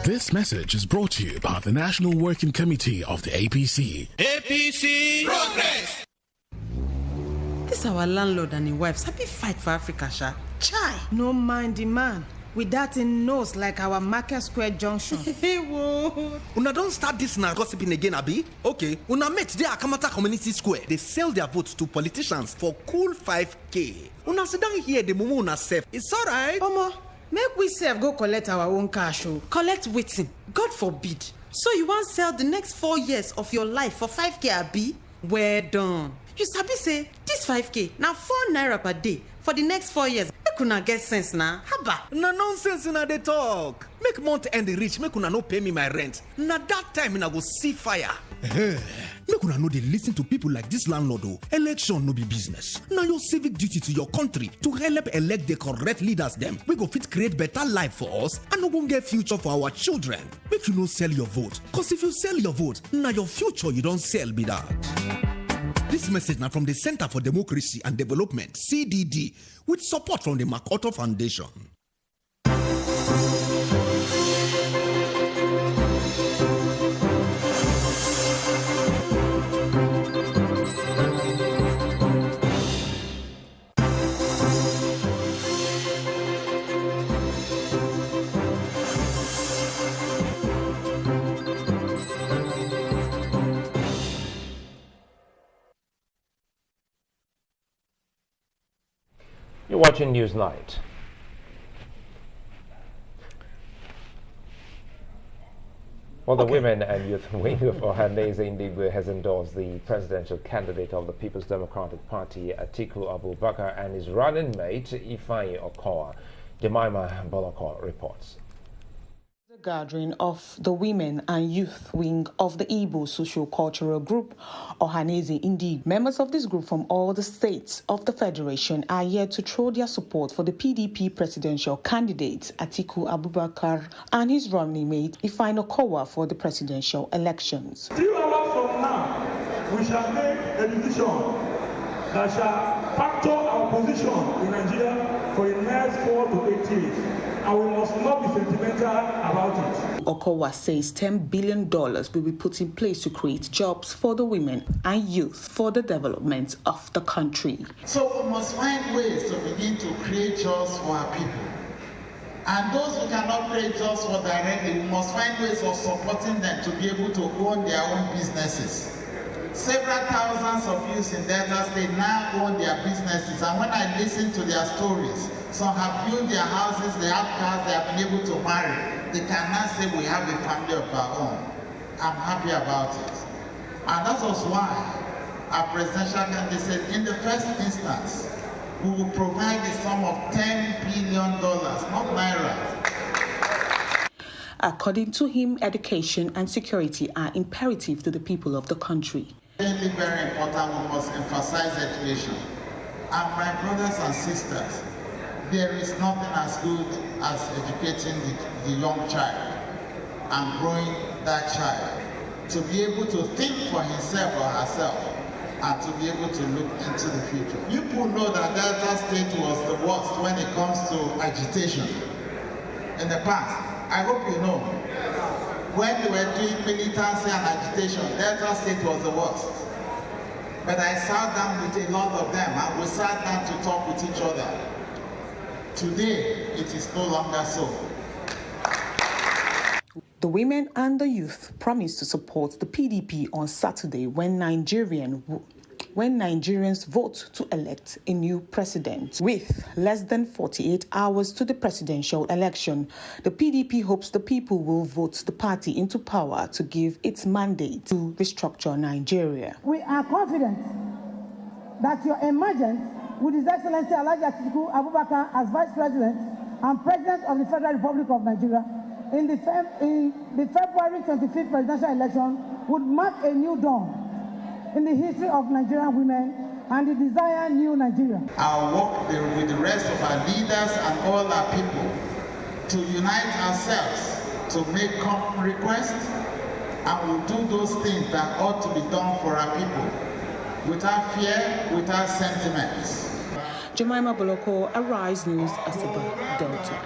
S11: This message is brought to you by the National Working Committee of the APC.
S4: APC Progress!
S6: This our landlord and his wife happy fight for Africa, Sha. Chai!
S15: No mind the man. With that in nose like our Market Square Junction.
S4: Una don't start this now gossiping again, Abi. Okay, Una met the Akamata Community Square. They sell their votes to politicians for cool 5K. Una sit down here, the mumu una safe. It's alright.
S15: Omo, make we sef go collect our own cash.
S6: Collect waiting. God forbid. So you want to sell the next 4 years of your life for 5K, Abi? Well done. You sabi say this 5K now 4 naira per day for the next 4 years. Make una get sense now. Haba.
S4: No nonsense una dey talk. Make month end rich, make una no pay me my rent. Na that time una go see fire. Make una no dey listen to people like this landlord. Election no be business. Now your civic duty to your country to help elect the correct leaders them. We go fit create better life for us and no go get future for our children. Make you no sell your vote. Cause if you sell your vote, now your future you don't sell be that. This message now from the Center for Democracy and Development, CDD, with support from the MacArthur Foundation.
S3: You're watching Newsnight. Well, the Women and Youth Wing of Ohanaeze Ndigbo has endorsed the presidential candidate of the People's Democratic Party, Atiku Abubakar, and his running mate, Ifeanyi Okowa. Jemima Boloko reports.
S19: The gathering of the Women and Youth Wing of the Igbo Socio-Cultural Group, Ohanaeze Ndigbo. Members of this group from all the states of the Federation are here to throw their support for the PDP presidential candidate, Atiku Abubakar, and his running mate, Ifeanyi Okowa, for the presidential elections.
S20: 3 hours from now, we shall make a decision that shall factor our position in Nigeria for the next 4 to 8 years. And we must not be sentimental about it.
S19: Okowa says $10 billion will be put in place to create jobs for the women and youth for the development of the country.
S21: So we must find ways to begin to create jobs for our people. And those who cannot create jobs for directly, we must find ways of supporting them to be able to own their own businesses. Several thousands of youths in Delta State now own their businesses, and when I listen to their stories, some have built their houses, they have cars, they have been able to marry. They cannot say we have a family of our own. I'm happy about it. And that was why our presidential candidate said, in the first instance, we will provide a sum of $10 billion, not naira.
S19: According to him, education and security are imperative to the people of the country.
S21: Really very important, we must emphasize education. And my brothers and sisters, there is nothing as good as educating the young child and growing that child to be able to think for himself or herself and to be able to look into the future. People know that Delta State was the worst when it comes to agitation in the past. I hope you know, when they were doing militancy and agitation, Delta State was the worst. But I sat down with a lot of them and we sat down to talk with each other. Today, it is no longer so.
S19: The women and the youth promised to support the PDP on Saturday when Nigerian when Nigerians vote to elect a new president. With less than 48 hours to the presidential election, the PDP hopes the people will vote the party into power to give its mandate to restructure Nigeria.
S1: We are confident that your emergence with His Excellency Atiku Abubakar as Vice President and President of the Federal Republic of Nigeria in the February 25th presidential election would mark a new dawn in the history of Nigerian women and the desired new Nigeria.
S21: I'll work with the rest of our leaders and all our people to unite ourselves to make common requests, and we'll do those things that ought to be done for our people without fear, without sentiments.
S19: Jemima Boloko, Arise News, Asaba, Delta.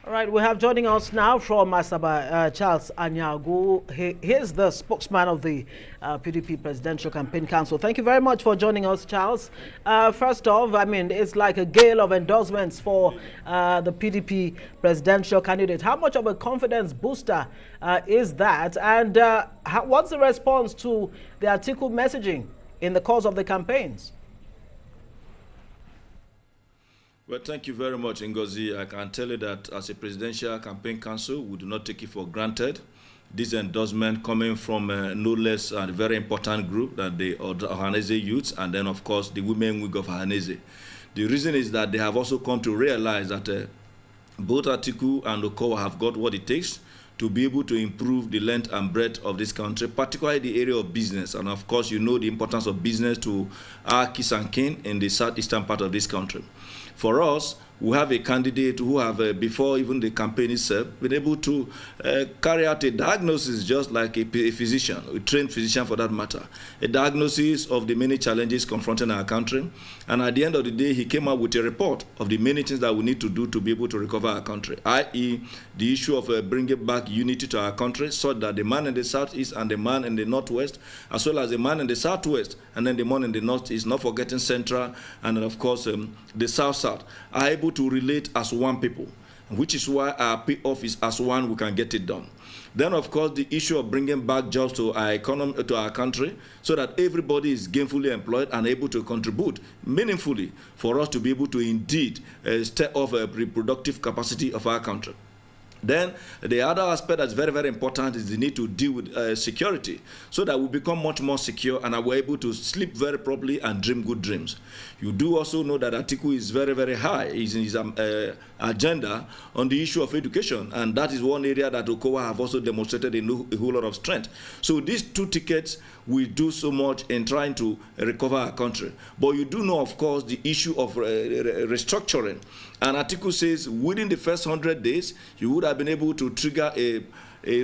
S22: All right, we have joining us now from Asaba, Charles Anyago. He is the spokesman of the PDP Presidential Campaign Council. Thank you very much for joining us, Charles. First off, I mean, it's like a gale of endorsements for the PDP presidential candidate. How much of a confidence booster is that? And what's the response to the Atiku messaging in the course of the campaigns?
S8: Well, thank you very much, Ngozi. I can tell you that as a presidential campaign council, we do not take it for granted. This endorsement coming from no less a very important group than the Ohanese youths, and then, of course, the women wing of Ohanese. The reason is that they have also come to realize that both Atiku and Okowa have got what it takes to be able to improve the length and breadth of this country, particularly the area of business. And of course, you know the importance of business to our kids and kin in the southeastern part of this country. For us, we have a candidate who have, before even the campaign itself, been able to carry out a diagnosis just like a physician, a trained physician for that matter, a diagnosis of the many challenges confronting our country. And at the end of the day, he came up with a report of the many things that we need to do to be able to recover our country, i.e. the issue of bringing back unity to our country so that the man in the southeast and the man in the northwest, as well as the man in the southwest and then the man in the northeast, not forgetting central, and then of course the south-south, are able to relate as one people, which is why our payoff is as one we can get it done. Then, of course, the issue of bringing back jobs to our economy, to our country, so that everybody is gainfully employed and able to contribute meaningfully for us to be able to indeed step off a reproductive capacity of our country. Then the other aspect that's very, very important is the need to deal with security so that we become much more secure and are able to sleep very properly and dream good dreams. You do also know that Atiku is very, very high in his agenda on the issue of education, and that is one area that Okowa have also demonstrated a whole lot of strength. So these two tickets will do so much in trying to recover our country. But you do know, of course, the issue of restructuring. And Atiku says within the first 100 days, you would have been able to trigger a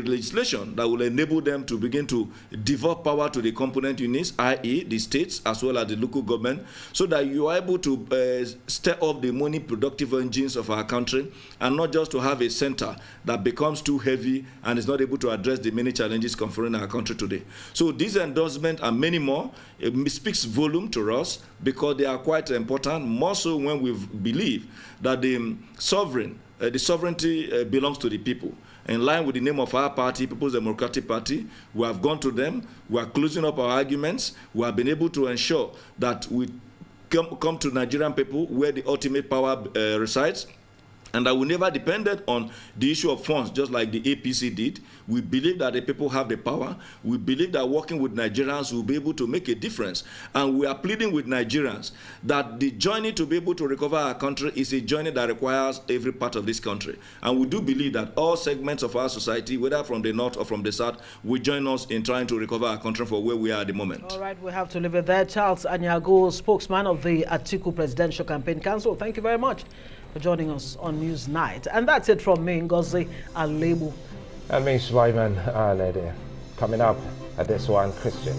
S8: legislation that will enable them to begin to devolve power to the component units, i.e. the states as well as the local government, so that you are able to step up the money productive engines of our country and not just to have a center that becomes too heavy and is not able to address the many challenges confronting our country today. So this endorsement and many more, it speaks volume to us because they are quite important, more so when we believe that the sovereignty belongs to the people. In line with the name of our party, People's Democratic Party, we have gone to them, we are closing up our arguments, we have been able to ensure that we come to Nigerian people where the ultimate power resides, and that we never depended on the issue of funds, just like the APC did. We believe that the people have the power. We believe that working with Nigerians will be able to make a difference. And we are pleading with Nigerians that the journey to be able to recover our country is a journey that requires every part of this country. And we do believe that all segments of our society, whether from the north or from the south, will join us in trying to recover our country for where we are at the moment.
S22: All right, we have to leave it there. Charles Anyago, spokesman of the Atiku Presidential Campaign Council. Thank you very much for joining us on News Night. And that's it from me, Ngozi Alebu.
S3: And me, Sulaiman Alede. Coming up at this one, Christian.